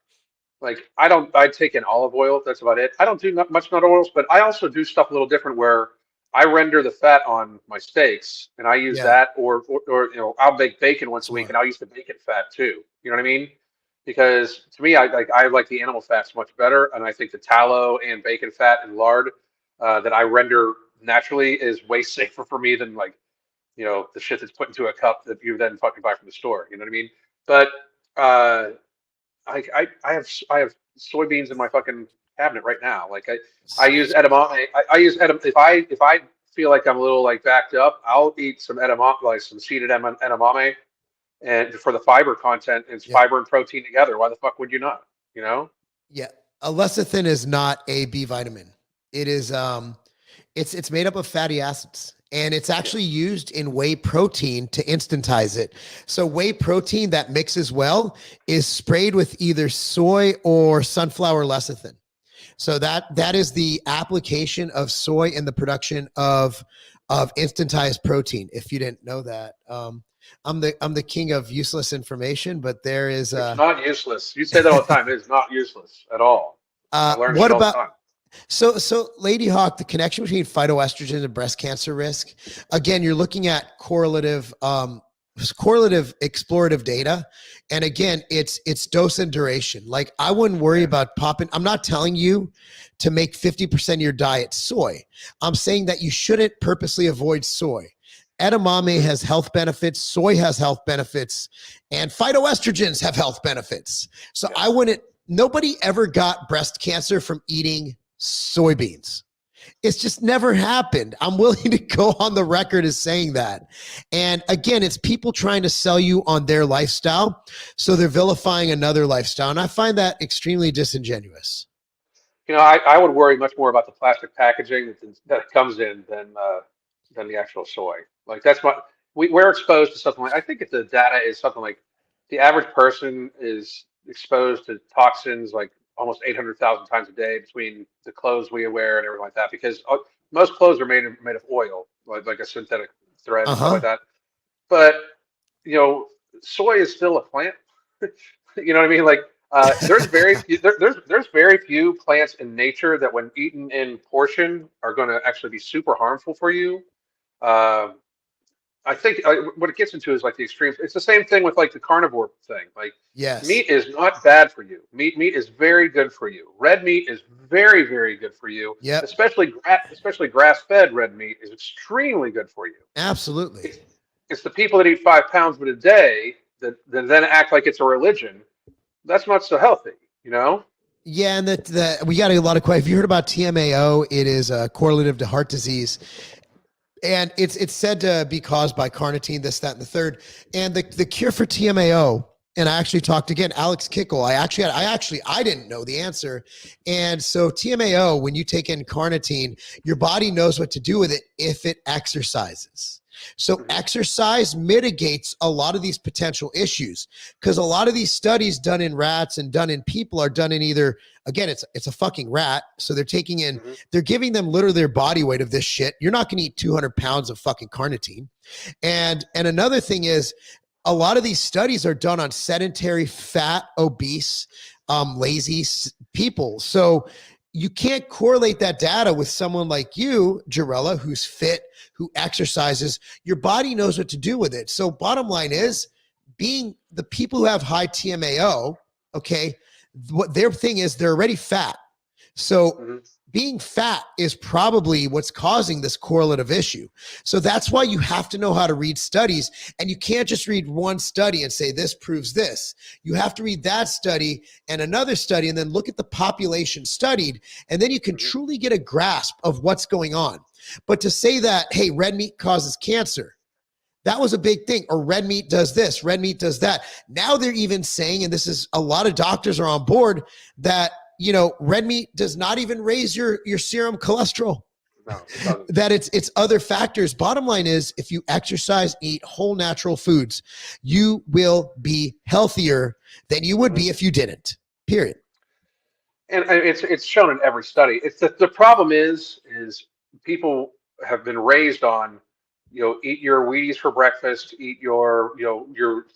take in olive oil. That's about it. I don't do much nut oils, but I also do stuff a little different where I render the fat on my steaks and I use that or I'll make bacon once a week and I'll use the bacon fat too. You know what I mean? Because to me, I like the animal fats much better. And I think the tallow and bacon fat and lard that I render naturally is way safer for me than the shit that's put into a cup that you then fucking buy from the store. You know what I mean? But I have soybeans in my fucking cabinet right now. Like I use edamame. I use edamame. If I feel like I'm a little backed up, I'll eat some edamame, like some seeded edamame, and for the fiber content, it's fiber and protein together. Why the fuck would you not? Yeah, a lecithin is not a B vitamin. It is it's made up of fatty acids. And it's actually used in whey protein to instantize it. So whey protein that mixes well is sprayed with either soy or sunflower lecithin. So that is the application of soy in the production of instantized protein, if you didn't know that. I'm the king of useless information, but there is It's not useless. You say that all the time. It is not useless at all. I learn what shit all the about time. so Lady Hawk, the connection between phytoestrogen and breast cancer risk. Again, you're looking at correlative explorative data. And again, it's dose and duration. Like I wouldn't worry about popping. I'm not telling you to make 50% of your diet soy. I'm saying that you shouldn't purposely avoid soy. Edamame has health benefits, soy has health benefits, and phytoestrogens have health benefits. So I wouldn't, nobody ever got breast cancer from eating soybeans. It's just never happened. I'm willing to go on the record as saying that. And again, it's people trying to sell you on their lifestyle. So they're vilifying another lifestyle. And I find that extremely disingenuous. I would worry much more about the plastic packaging that it comes in than the actual soy. Like that's what we're exposed to something like. I think if the data is something like the average person is exposed to toxins like almost 800,000 times a day between the clothes we wear and everything like that, because most clothes are made of oil, like a synthetic thread and stuff like that. But soy is still a plant. You know what I mean? Like there's very few, there's very few plants in nature that, when eaten in portion, are going to actually be super harmful for you. Uh, I think what it gets into is like the extremes. It's the same thing with like the carnivore thing. Like Yes. meat is not bad for you. Meat is very good for you. Red meat is very, very good for you. Yep. Especially grass-fed red meat is extremely good for you. Absolutely. It's the people that eat 5 pounds of it a day that then act like it's a religion. That's not so healthy, you know? Yeah, and that we got a lot of questions. Have you heard about TMAO? It is correlative to heart disease. And it's said to be caused by carnitine, this, that, and the third. And the cure for TMAO, and I actually talked again, Alex Kickel. I didn't know the answer. And so TMAO, when you take in carnitine, your body knows what to do with it if it exercises. So exercise mitigates a lot of these potential issues, because a lot of these studies done in rats and done in people are done in either, again, it's a fucking rat. So they're taking in, they're giving them literally their body weight of this shit. You're not going to eat 200 pounds of fucking carnitine. And another thing is, a lot of these studies are done on sedentary, fat, obese, lazy people. So you can't correlate that data with someone like you, Jarella, who's fit, who exercises. Your body knows what to do with it. So bottom line is, being the people who have high TMAO, okay, what their thing is, they're already fat. So being fat is probably what's causing this correlative issue. So that's why you have to know how to read studies, and you can't just read one study and say this proves this. You have to read that study and another study, and then look at the population studied, and then you can truly get a grasp of what's going on. But to say that, hey, red meat causes cancer, that was a big thing. Or red meat does this, red meat does that. Now they're even saying, and this is, a lot of doctors are on board, that red meat does not even raise your serum cholesterol. No, it doesn't. That it's other factors. Bottom line is, if you exercise, eat whole natural foods, you will be healthier than you would be if you didn't. Period. And it's shown in every study. It's the problem is people have been raised on, eat your Wheaties for breakfast, eat your your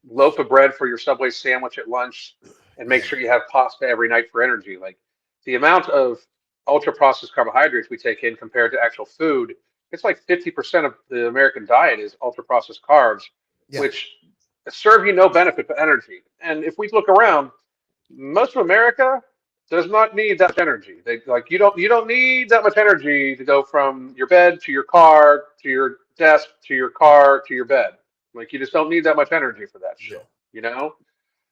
loaf of bread for your Subway sandwich at lunch, and make sure you have pasta every night for energy. Like the amount of ultra processed carbohydrates we take in compared to actual food, it's like 50% of the American diet is ultra processed carbs, which serve you no benefit but energy. And if we look around, most of America does not need that much energy. You don't need that much energy to go from your bed to your car to your desk to your car to your bed. Like you just don't need that much energy for that shit,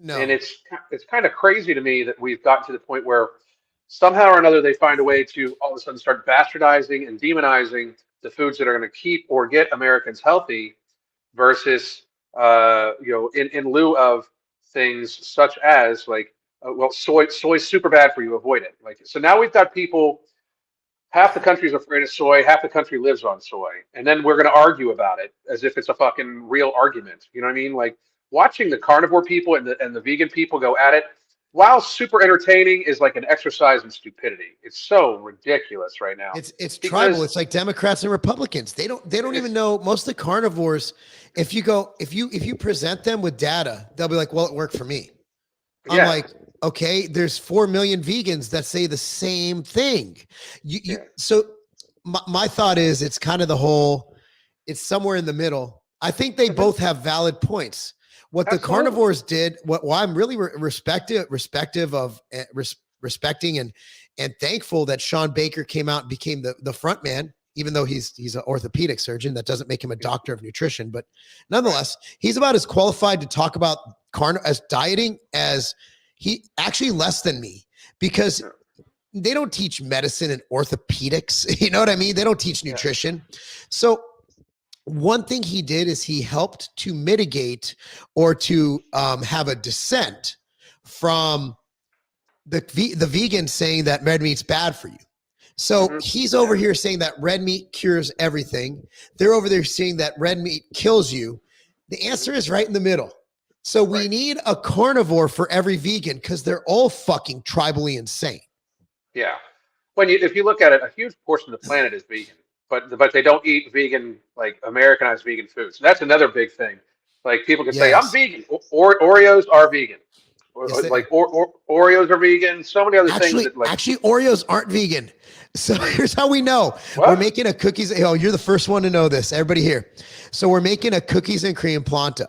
No. And it's kind of crazy to me that we've gotten to the point where somehow or another they find a way to all of a sudden start bastardizing and demonizing the foods that are going to keep or get Americans healthy versus in lieu of things such as like soy's super bad for you, avoid it. Like so now we've got people, half the country's afraid of soy, half the country lives on soy, and then we're going to argue about it as if it's a fucking real argument. You know what I mean? Like watching the carnivore people and the vegan people go at it, while super entertaining, is like an exercise in stupidity. It's so ridiculous right now. It's Because tribal. It's like Democrats and Republicans. They don't even know. Most of the carnivores, if you present them with data, they'll be like, well, it worked for me. I'm yeah, like, okay, there's 4 million vegans that say the same thing. So my thought is it's kind of it's somewhere in the middle. I think they both have valid points. What the carnivores did, why I'm really respecting and thankful that Sean Baker came out and became the front man, even though he's an orthopedic surgeon. That doesn't make him a doctor of nutrition, but nonetheless, he's about as qualified to talk about as dieting as he actually less than me, because they don't teach medicine and orthopedics. You know what I mean? They don't teach nutrition. So one thing he did is he helped to mitigate or to have a dissent from the vegan saying that red meat's bad for you. So he's over here saying that red meat cures everything. They're over there saying that red meat kills you. The answer is right in the middle. So we need a carnivore for every vegan because they're all fucking tribally insane. Yeah. If you look at it, a huge portion of the planet is vegan, but they don't eat vegan, like Americanized vegan foods. So that's another big thing. Like people can say, I'm vegan. Oreos are vegan. Oreos are vegan. So many other things. Actually, Oreos aren't vegan. So here's how we know. What? We're making a cookies. Oh, you're the first one to know this. Everybody here. So we're making a cookies and cream planta.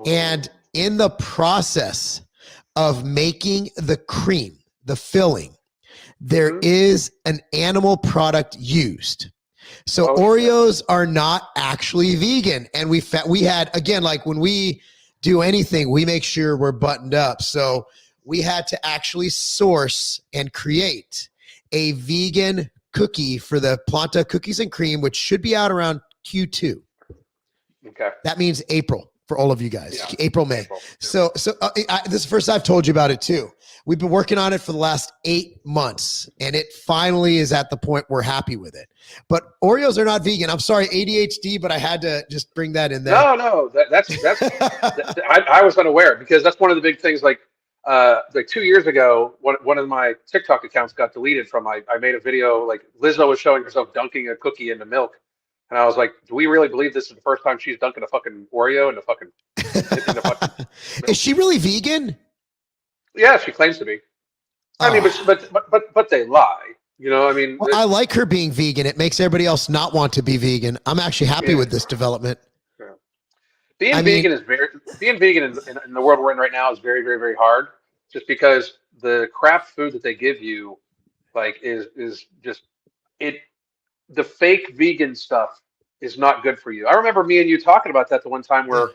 And in the process of making the cream, the filling, there is an animal product used. So Oreos are not actually vegan. And we had, again, like when we do anything, we make sure we're buttoned up. So we had to actually source and create a vegan cookie for the Planta cookies and cream, which should be out around Q2. Okay. That means April for all of you guys. Yeah. April, May. So this is the first I've told you about it too. We've been working on it for the last 8 months, and it finally is at the point we're happy with it. But Oreos are not vegan. I'm sorry, ADHD, but I had to just bring that in there. No, that's I was unaware, because that's one of the big things. Like 2 years ago, one of my TikTok accounts got deleted from. I made a video, like Lizzo was showing herself dunking a cookie into milk. And I was like, do we really believe this is the first time she's dunking a fucking Oreo in the fucking Is she really vegan? Yeah, she claims to be. I mean, but they lie. You know, I mean, I like her being vegan. It makes everybody else not want to be vegan. I'm actually happy with this development. Yeah. Being vegan in the world we're in right now is very, very, very hard, just because the crap food that they give you, like, is just it. The fake vegan stuff is not good for you. I remember me and you talking about that the one time where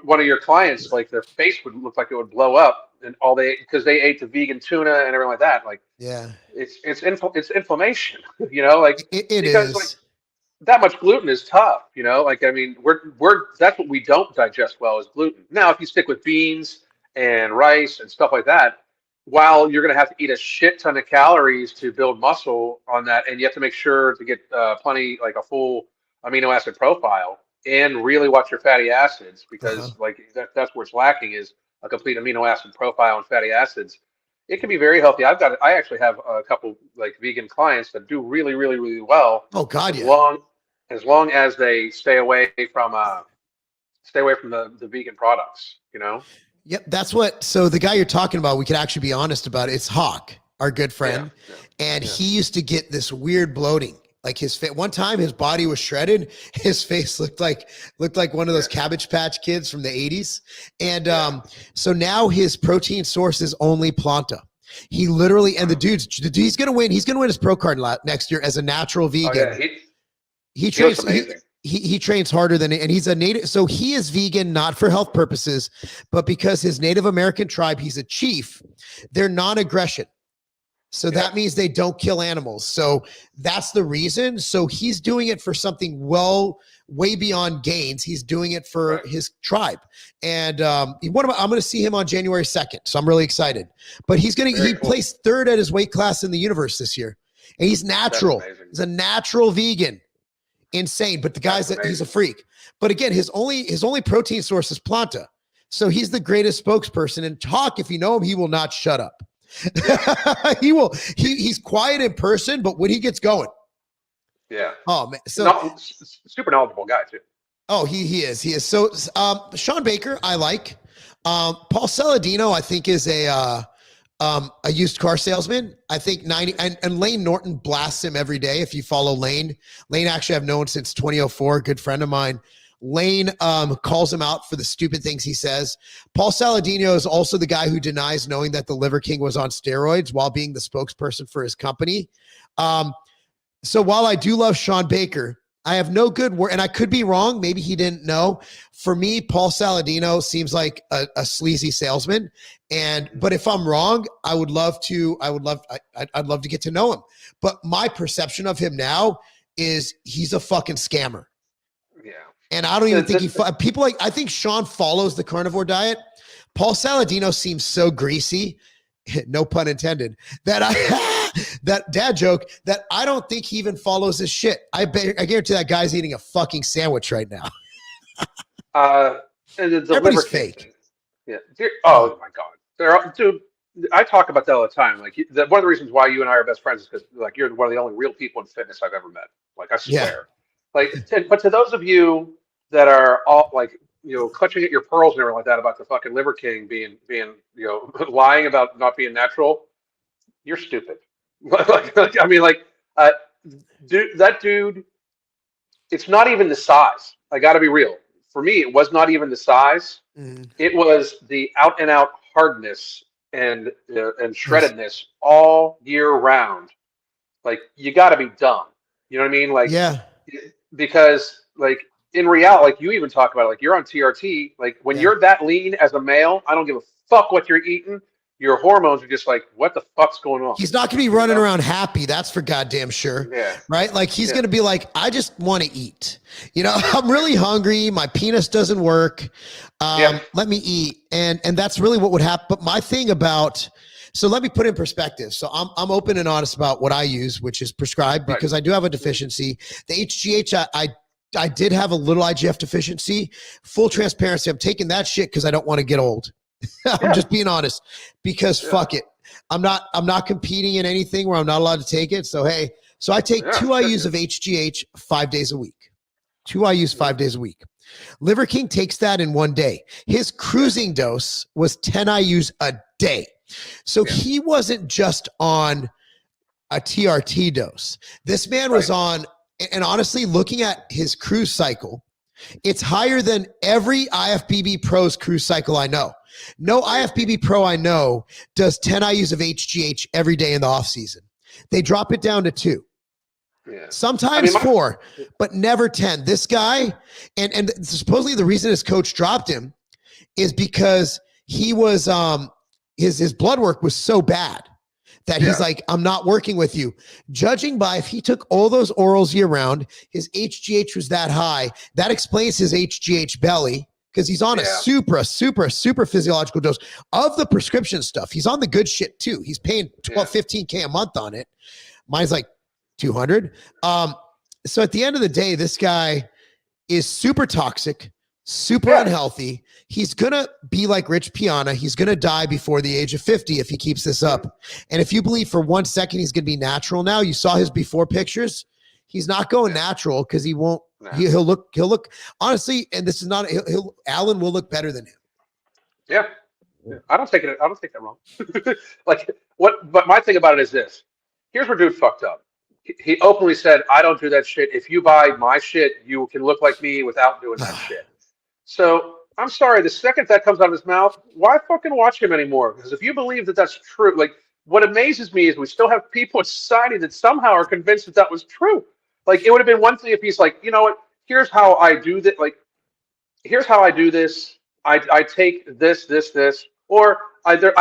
one of your clients, like, their face would look like it would blow up, and because they ate the vegan tuna and everything like that. Like, it's inflammation, you know, like it is. Like, that much gluten is tough, you know, like, I mean, that's what we don't digest well, is gluten. Now, if you stick with beans and rice and stuff like that, while you're going to have to eat a shit ton of calories to build muscle on that, and you have to make sure to get plenty, like a full amino acid profile, and really watch your fatty acids, because like that's where it's lacking, is a complete amino acid profile and fatty acids. It can be very healthy. I actually have a couple, like, vegan clients that do really, really, really well. Oh God, as long as they stay away from the vegan products, you know. Yep, so the guy you're talking about, we could actually be honest about it. It's Hawk, our good friend. And he used to get this weird bloating. Like, one time his body was shredded. His face looked like one of those Cabbage Patch Kids from the 80s. And so now his protein source is only Planta. He literally, and the dude's he's going to win. He's going to win his pro card next year as a natural vegan. He trains. He trains harder than it, and he's a native. So he is vegan, not for health purposes, but because his Native American tribe, he's a chief. They're non-aggression. So that means they don't kill animals. So that's the reason. So he's doing it for something way beyond gains. He's doing it for his tribe. And I'm going to see him on January 2nd. So I'm really excited. But he placed 3rd at his weight class in the universe this year. And he's natural. He's a natural vegan. Insane. But the guy's he's a freak. But again, his only protein source is Planta. So he's the greatest spokesperson. And talk, if you know him, he will not shut up. He's quiet in person, but when he gets going. Yeah. Oh man. So super knowledgeable guy too. Oh, he is. So Sean Baker, I like. Paul Saladino, I think, is a used car salesman. I think 90 and Lane Norton blasts him every day. If you follow Lane, actually I've known since 2004, good friend of mine. Lane calls him out for the stupid things he says. Paul Saladino is also the guy who denies knowing that the Liver King was on steroids while being the spokesperson for his company. So while I do love Sean Baker, I have no good word, and I could be wrong. Maybe he didn't know. For me, Paul Saladino seems like a sleazy salesman. But if I'm wrong, I'd love to get to know him. But my perception of him now is he's a fucking scammer. Yeah. And I don't even think I think Sean follows the carnivore diet. Paul Saladino seems so greasy, no pun intended, that dad joke, that I don't think he even follows his shit. I guarantee that guy's eating a fucking sandwich right now. And the Everybody's fake. Yeah. Oh my God. Dude, I talk about that all the time. Like one of the reasons why you and I are best friends is because like you're one of the only real people in fitness I've ever met. Like I swear. Yeah. Like, but to those of you that are all like, clutching at your pearls and everything like that about the fucking Liver King being, lying about not being natural, you're stupid. Dude, it's not even the size. I got to be real. For me, it was not even the size. It was the out and out hardness and shreddedness all year round. Like, you got to be dumb. You know what I mean? Like, yeah. Because like in reality, like you even talk about it, like you're on TRT, like when you're that lean as a male, I don't give a fuck what you're eating. Your hormones are just like, what the fuck's going on? He's not going to be running around happy. That's for goddamn sure. Yeah. Right? Like he's going to be like, I just want to eat. I'm really hungry. My penis doesn't work. Let me eat. And that's really what would happen. But my thing so let me put it in perspective. So I'm open and honest about what I use, which is prescribed because I do have a deficiency. The HGH, I did have a little IGF deficiency. Full transparency. I'm taking that shit because I don't want to get old. I'm just being honest because fuck it. I'm not competing in anything where I'm not allowed to take it. So, hey, I take 2 IUs of HGH 5 days a week. 2 IUs 5 days a week. Liver King takes that in 1 day. His cruising dose was 10 IUs a day. So he wasn't just on a TRT dose. This man was on, and honestly, looking at his cruise cycle, it's higher than every IFBB Pro's cruise cycle I know. No IFBB Pro I know does 10 IUs of HGH every day in the off season. They drop it down to 2. Yeah. Sometimes 4, but never 10. This guy, and supposedly the reason his coach dropped him is because he was his blood work was so bad that he's like, I'm not working with you. Judging by if he took all those orals year round, his HGH was that high. That explains his HGH belly because he's on a super physiological dose of the prescription stuff. He's on the good shit too. He's paying 15K a month on it. Mine's like 200. So at the end of the day, this guy is super toxic, super unhealthy. He's going to be like Rich Piana. He's going to die before the age of 50 if he keeps this up. And if you believe for 1 second he's going to be natural now, you saw his before pictures. He's not going natural because he won't. He'll look honestly, and this is not. Alan will look better than him. Yeah. I don't take that wrong. But my thing about it is this. Here's where dude fucked up. He openly said, I don't do that shit. If you buy my shit, you can look like me without doing that shit. So I'm sorry, the second that comes out of his mouth, why fucking watch him anymore? Because if you believe that that's true, like what amazes me is we still have people in society that somehow are convinced that that was true. Like it would have been one thing if he's like, you know what, here's how I do that. Like, here's how I do this. I take this, or I do,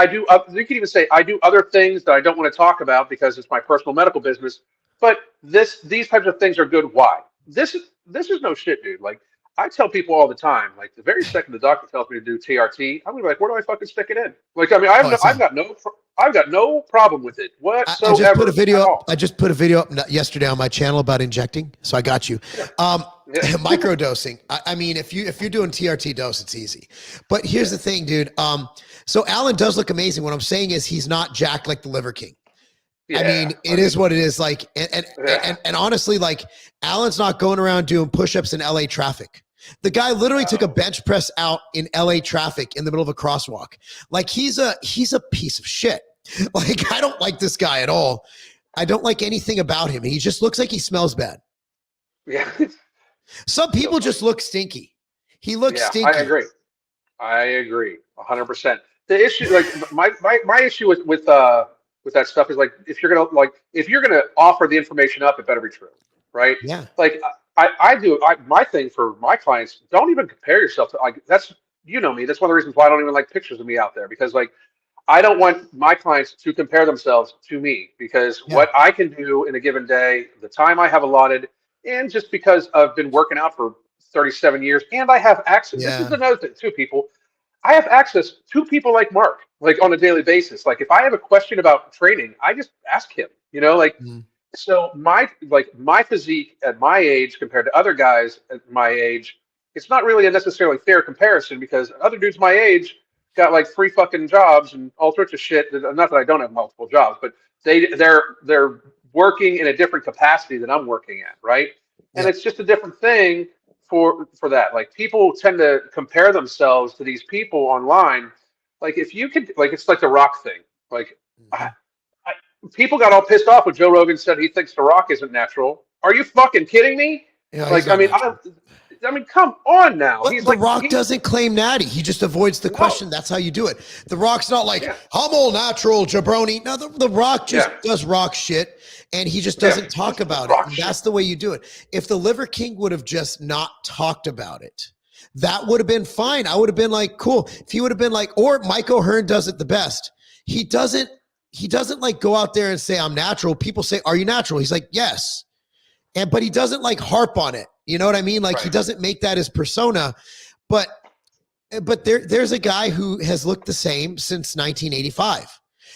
you can even say I do other things that I don't want to talk about because it's my personal medical business. But these types of things are good. Why? This is no shit, dude. Like I tell people all the time, like the very second the doctor tells me to do TRT, I'm gonna be like, where do I fucking stick it in? Like, I mean, I've got no problem with it whatsoever. I just put a video up yesterday on my channel about injecting. So I got you. Microdosing. I mean, if you're doing TRT dose, it's easy. But here's the thing, dude. So Alan does look amazing. What I'm saying is he's not jacked like the Liver King. I mean, it is what it is. Like, and honestly, like Alan's not going around doing push-ups in LA traffic. The guy literally took a bench press out in LA traffic in the middle of a crosswalk. Like he's a piece of shit. Like I don't like this guy at all. I don't like anything about him. He just looks like he smells bad. Yeah. Some people just look stinky. He looks stinky. I agree 100%. The issue, like my issue with that stuff is like, if you're gonna offer the information up, it better be true, right? Yeah. Like my thing for my clients, don't even compare yourself to, like, that's, you know me, that's one of the reasons why I don't even like pictures of me out there, because like I don't want my clients to compare themselves to me, because what I can do in a given day, the time I have allotted, and just because I've been working out for 37 years and I have access. This is another thing too, people. I have access to people like Marc, like on a daily basis. Like if I have a question about training, I just ask him, you know, like, so my physique at my age compared to other guys at my age, it's not really a necessarily fair comparison, because other dudes my age got like 3 fucking jobs and all sorts of shit. Not that I don't have multiple jobs, but they're working in a different capacity than I'm working at, right? And it's just a different thing for that. Like people tend to compare themselves to these people online. Like if you could, like, it's like the Rock thing. Like people got all pissed off when Joe Rogan said he thinks The Rock isn't natural. Are you fucking kidding me? Yeah, like, I mean, come on now. But The Rock doesn't claim natty. He just avoids the question. That's how you do it. The Rock's not like, I'm all natural, jabroni. No, the Rock just does rock shit, and he just doesn't talk about it. That's the way you do it. If the Liver King would have just not talked about it, that would have been fine. I would have been like, cool. If he would have been like, or Mike O'Hearn does it the best. He doesn't like go out there and say, I'm natural. People say, are you natural? He's like, yes. But he doesn't like harp on it. You know what I mean? Like he doesn't make that his persona, but there's a guy who has looked the same since 1985.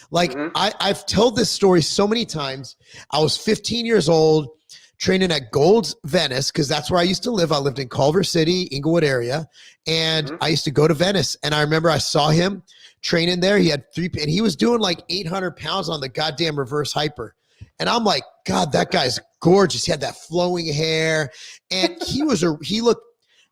Like I've told this story so many times. I was 15 years old training at Gold's Venice, because that's where I used to live. I lived in Culver City, Inglewood area. And I used to go to Venice. And I remember I saw him training there. He had and he was doing like 800 pounds on the goddamn reverse hyper. And I'm like, God, that guy's gorgeous. He had that flowing hair, and he looked,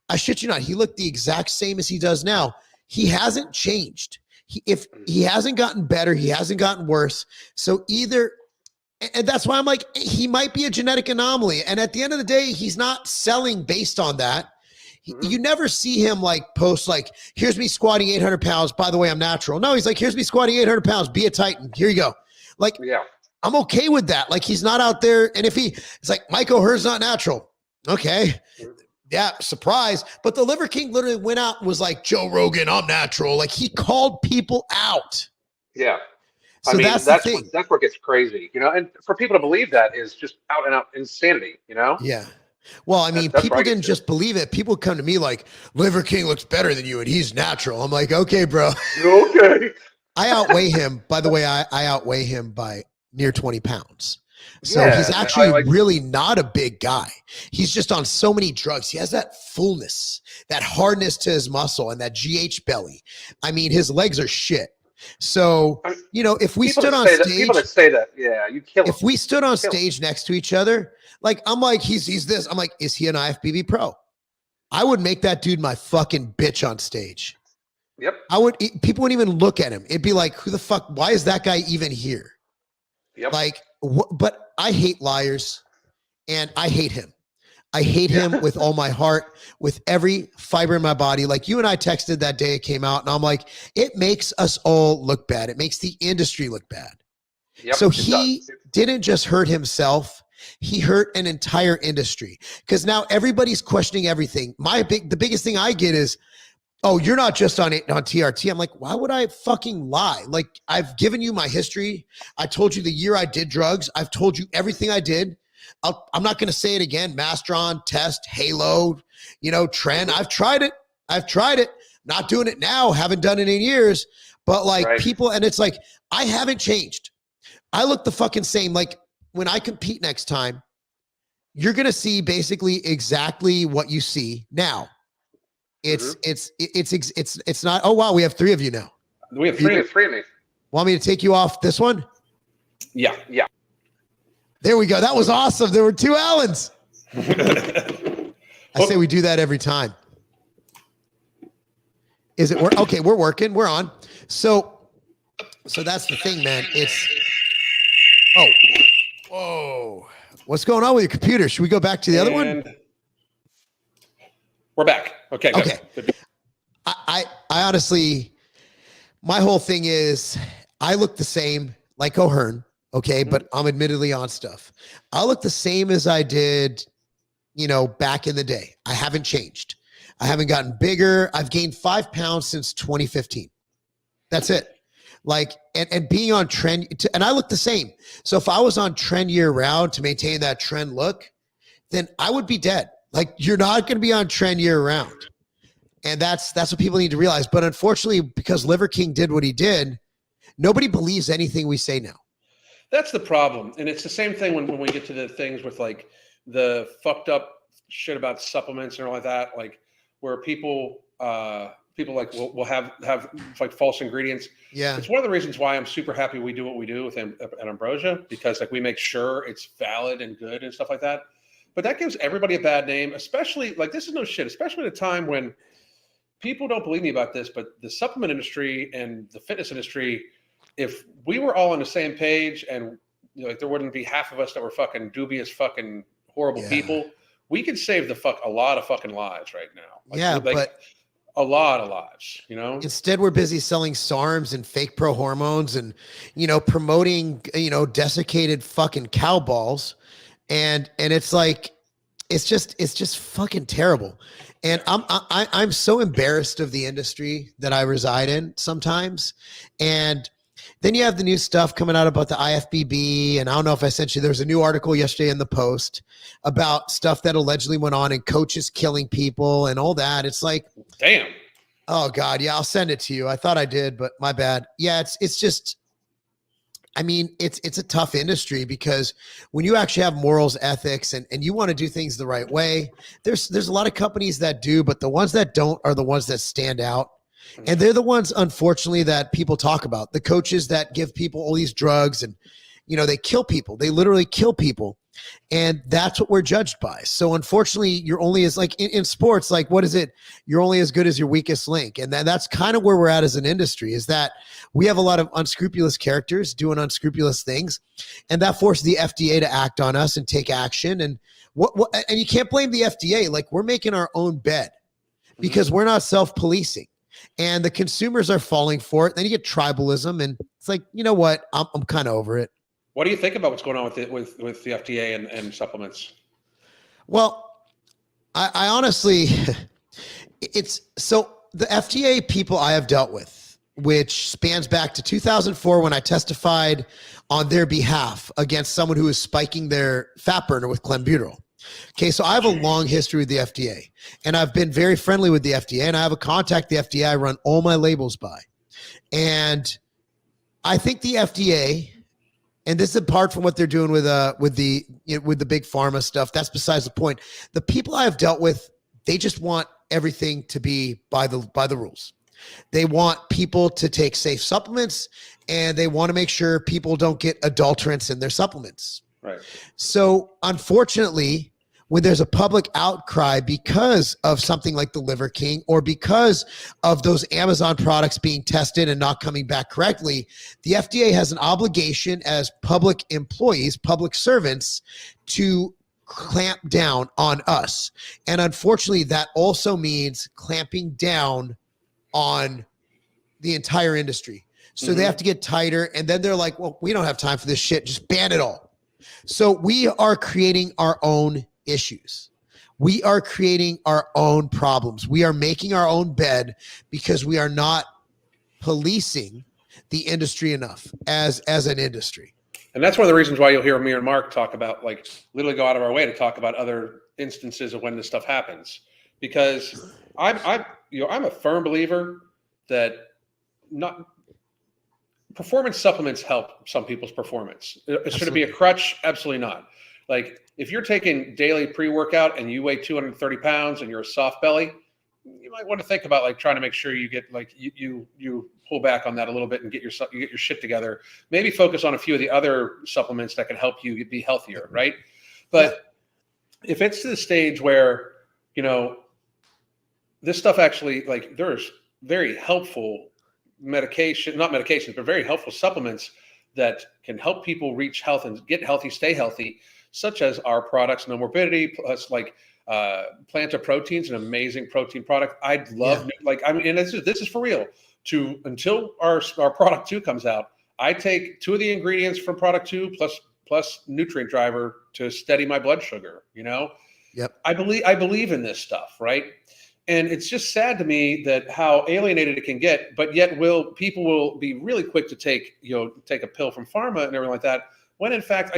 I shit you not, he looked the exact same as he does now. He hasn't changed. If he hasn't gotten better, he hasn't gotten worse. So and that's why I'm like, he might be a genetic anomaly. And at the end of the day, he's not selling based on that. You never see him like post like, here's me squatting 800 pounds. By the way, I'm natural. No, he's like, here's me squatting 800 pounds. Be a Titan. Here you go. Like, I'm okay with that. Like he's not out there. And if it's like Mike O'Hearn's not natural. Okay. Yeah. Surprise. But the Liver King literally went out and was like, Joe Rogan, I'm natural. Like he called people out. Yeah. So I mean, that's where it gets crazy, you know, and for people to believe that is just out and out insanity, you know? Yeah. Well, I mean, people didn't just believe it. People come to me like, Liver King looks better than you and he's natural. I'm like, okay, bro. Okay. I outweigh him. By the way, I outweigh him by near 20 pounds. So he's actually really not a big guy. He's just on so many drugs. He has that fullness, that hardness to his muscle, and that GH belly. I mean, his legs are shit. So, you know, if we stood on stage, people that say that, you kill him. If we stood on stage next to each other, like, I'm like, he's this. I'm like, is he an IFBB pro? I would make that dude my fucking bitch on stage. Yep. People wouldn't even look at him. It'd be like, who the fuck, why is that guy even here? Yep. Like, but I hate liars, and I hate him. I hate him with all my heart, with every fiber in my body. Like you and I texted that day it came out, and I'm like, it makes us all look bad. It makes the industry look bad. Yep, so he didn't just hurt himself. He hurt an entire industry, because now everybody's questioning everything. The biggest thing I get is, oh, you're not just on TRT. I'm like, why would I fucking lie? Like, I've given you my history. I told you the year I did drugs. I've told you everything I did. I'm not going to say it again. Mastron, Test, Halo, Trend. I've tried it. Not doing it now. Haven't done it in years. But like people, and it's like, I haven't changed. I look the fucking same. Like when I compete next time, you're going to see basically exactly what you see now. It's not. Oh wow, we have 3 of you now. We have three. Of me. Want me to take you off this one? Yeah. There we go. That was awesome. There were 2 Allens. I say we do that every time. Is it work? Okay, we're working. We're on. So that's the thing, man. Whoa. What's going on with your computer? Should we go back to the other one? We're back. Okay. Good. Okay. Good. I honestly, my whole thing is I look the same like O'Hearn. Okay. But I'm admittedly on stuff. I look the same as I did, back in the day. I haven't changed. I haven't gotten bigger. I've gained 5 pounds since 2015. That's it. Like, and being on trend, and I look the same. So if I was on trend year round to maintain that trend look, then I would be dead. Like, you're not going to be on trend year round. And that's what people need to realize. But unfortunately, because Liver King did what he did, nobody believes anything we say now. That's the problem. And it's the same thing when we get to the things with like the fucked up shit about supplements and all like that, like where people like will have like false ingredients. Yeah. It's one of the reasons why I'm super happy we do what we do with at Ambrosia, because like we make sure it's valid and good and stuff like that. But that gives everybody a bad name, especially like this is no shit, especially at a time when people don't believe me about this, but the supplement industry and the fitness industry, if we were all on the same page and like there wouldn't be half of us that were fucking dubious, fucking horrible people, we could save a lot of fucking lives right now. Like, but a lot of lives, Instead, we're busy selling SARMs and fake pro hormones and, promoting, desiccated fucking cow balls. And it's like, it's just fucking terrible. And I'm so embarrassed of the industry that I reside in sometimes. And then you have the new stuff coming out about the IFBB. And I don't know if I sent you, there was a new article yesterday in the Post about stuff that allegedly went on and coaches killing people and all that. It's like, damn. Oh God. Yeah. I'll send it to you. I thought I did, but my bad. Yeah. It's just, I mean, it's a tough industry because when you actually have morals, ethics, and you want to do things the right way, there's a lot of companies that do, but the ones that don't are the ones that stand out. And they're the ones, unfortunately, that people talk about. The coaches that give people all these drugs and, they kill people. They literally kill people. And that's what we're judged by. So unfortunately, you're only as like in sports, like what is it? You're only as good as your weakest link. And that's kind of where we're at as an industry, is that we have a lot of unscrupulous characters doing unscrupulous things. And that forces the FDA to act on us and take action. And and you can't blame the FDA. Like, we're making our own bed because we're not self-policing. And the consumers are falling for it. Then you get tribalism, and it's like, you know what? I'm kind of over it. What do you think about what's going on with the FDA and supplements? Well, I honestly, it's so the FDA people I have dealt with, which spans back to 2004 when I testified on their behalf against someone who was spiking their fat burner with clenbuterol. Okay, so I have a long history with the FDA, and I've been very friendly with the FDA, and I have a contact the FDA I run all my labels by. And I think the FDA, and this is apart from what they're doing with the big pharma stuff, that's besides the point. The people I have dealt with, they just want everything to be by the rules. They want people to take safe supplements, and they want to make sure people don't get adulterants in their supplements. Right. So unfortunately, when there's a public outcry because of something like the Liver King or because of those Amazon products being tested and not coming back correctly, the FDA has an obligation as public employees, public servants, to clamp down on us. And unfortunately, that also means clamping down on the entire industry. So they have to get tighter. And then they're like, well, we don't have time for this shit. Just ban it all. So we are creating our own issues. We are creating our own problems. We are making our own bed because we are not policing the industry enough as an industry. And that's one of the reasons why you'll hear me and Marc talk about, like, literally go out of our way to talk about other instances of when this stuff happens. Because I'm a firm believer that performance supplements help some people's performance. Should it be a crutch? Absolutely not. Like if you're taking daily pre-workout and you weigh 230 pounds and you're a soft belly, you might want to think about like trying to make sure you get like you pull back on that a little bit and get your shit together. Maybe focus on a few of the other supplements that can help you be healthier, right? But if it's to the stage where, you know, this stuff actually, like there's very helpful not medications, but very helpful supplements that can help people reach health and get healthy, stay healthy, such as our products, No Morbidity, plus like Planta Protein's an amazing protein product. I'd love, like, I mean, and this is for real. Until our product 2 comes out, I take 2 of the ingredients from product 2 plus nutrient driver to steady my blood sugar. You know, I believe in this stuff, right? And it's just sad to me that how alienated it can get, but yet people will be really quick to take a pill from pharma and everything like that. When in fact,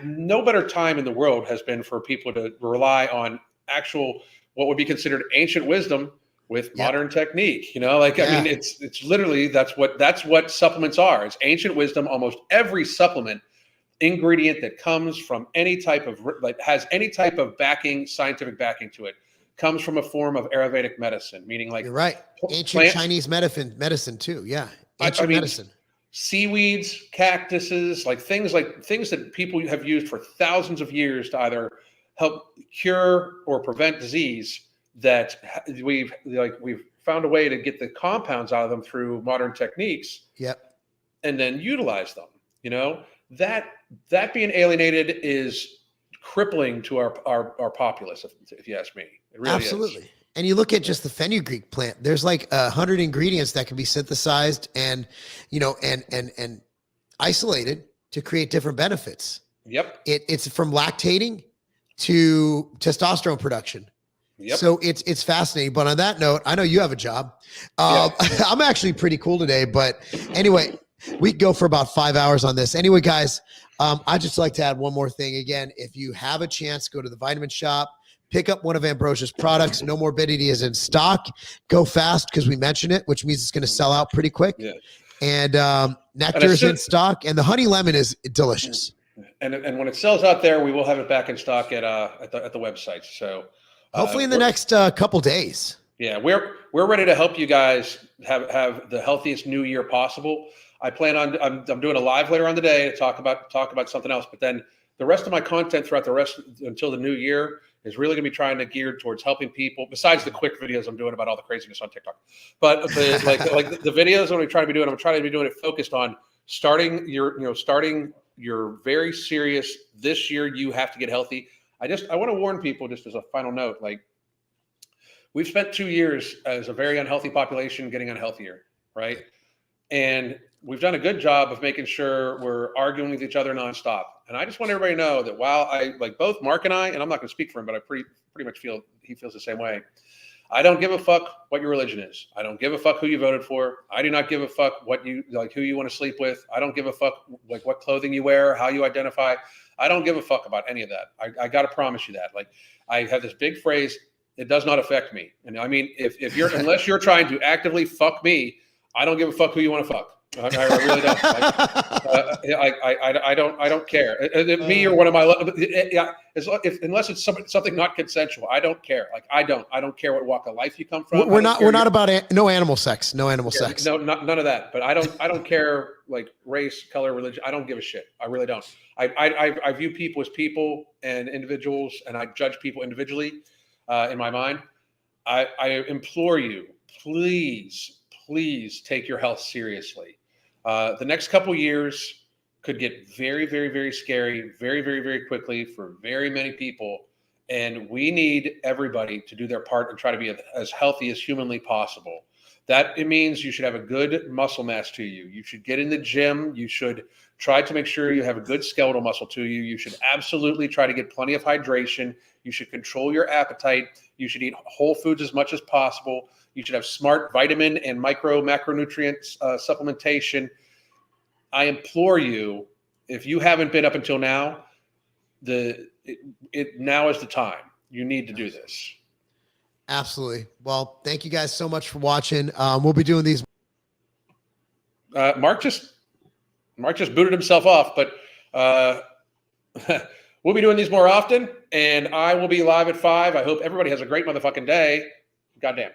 no better time in the world has been for people to rely on actual, what would be considered ancient wisdom with modern technique. You know, like, I mean, it's literally, that's what supplements are. It's ancient wisdom. Almost every supplement ingredient that comes from any type of, like, has any type of backing, scientific backing to it, comes from a form of Ayurvedic medicine, meaning like, you're right. Ancient Chinese medicine too. Yeah. Ancient medicine. Seaweeds, cactuses, like things that people have used for thousands of years to either help cure or prevent disease, that we've found a way to get the compounds out of them through modern techniques. And then utilize them. You know, that being alienated is crippling to our populace, if you ask me. It really Absolutely. is. And you look at just the fenugreek plant, there's like 100 ingredients that can be synthesized and, you know, and isolated to create different benefits. It's from lactating to testosterone production. So it's fascinating. But on that note, I know you have a job. I'm actually pretty cool today, but anyway, we go for about 5 hours on this. Anyway, guys, I'd just like to add one more thing. Again, if you have a chance, go to the Vitamin Shop, pick up one of Ambrosia's products. No Morbidity is in stock. Go fast because we mentioned it, which means it's going to sell out pretty quick. And nectar is in stock, and the honey lemon is delicious. And when it sells out there, we will have it back in stock at the website. So hopefully in the next couple days. Yeah, we're ready to help you guys have the healthiest new year possible. I plan on I'm doing a live later on the day to talk about something else, but then the rest of my content throughout the rest until the new year is really going to be trying to gear towards helping people. Besides the quick videos I'm doing about all the craziness on TikTok, but like the videos I'm trying to be doing it focused on starting your very serious this year. You have to get healthy. I want to warn people, just as a final note, like, we've spent 2 years as a very unhealthy population getting unhealthier, right? And we've done a good job of making sure we're arguing with each other nonstop. And I just want everybody to know that while I, like, both Mark and I, and I'm not going to speak for him, but I pretty much feel he feels the same way. I don't give a fuck what your religion is. I don't give a fuck who you voted for. I do not give a fuck what you like, who you want to sleep with. I don't give a fuck like what clothing you wear, how you identify. I don't give a fuck about any of that. I got to promise you that. Like, I have this big phrase, it does not affect me. And I mean, if you're, unless you're trying to actively fuck me, I don't give a fuck who you want to fuck. I really don't. I don't care. Me or one of my, unless it's something not consensual, I don't care. Like, I don't care what walk of life you come from. We're not about no animal sex. No animal sex. No, none of that. But I don't care, like, race, color, religion. I don't give a shit. I really don't. I view people as people and individuals, and I judge people individually. In my mind, I implore you, please take your health seriously. The next couple years could get very, very, very scary, very, very, very quickly for very many people. And we need everybody to do their part and try to be as healthy as humanly possible. That it means you should have a good muscle mass to you. You should get in the gym. You should try to make sure you have a good skeletal muscle to you. You should absolutely try to get plenty of hydration. You should control your appetite. You should eat whole foods as much as possible. You should have smart vitamin and macronutrients supplementation. I implore you, if you haven't been up until now, now is the time. You need to do this. Absolutely. Well, thank you guys so much for watching. We'll be doing these. Marc just booted himself off, but We'll be doing these more often, and I will be live at 5. I hope everybody has a great motherfucking day. Goddamn.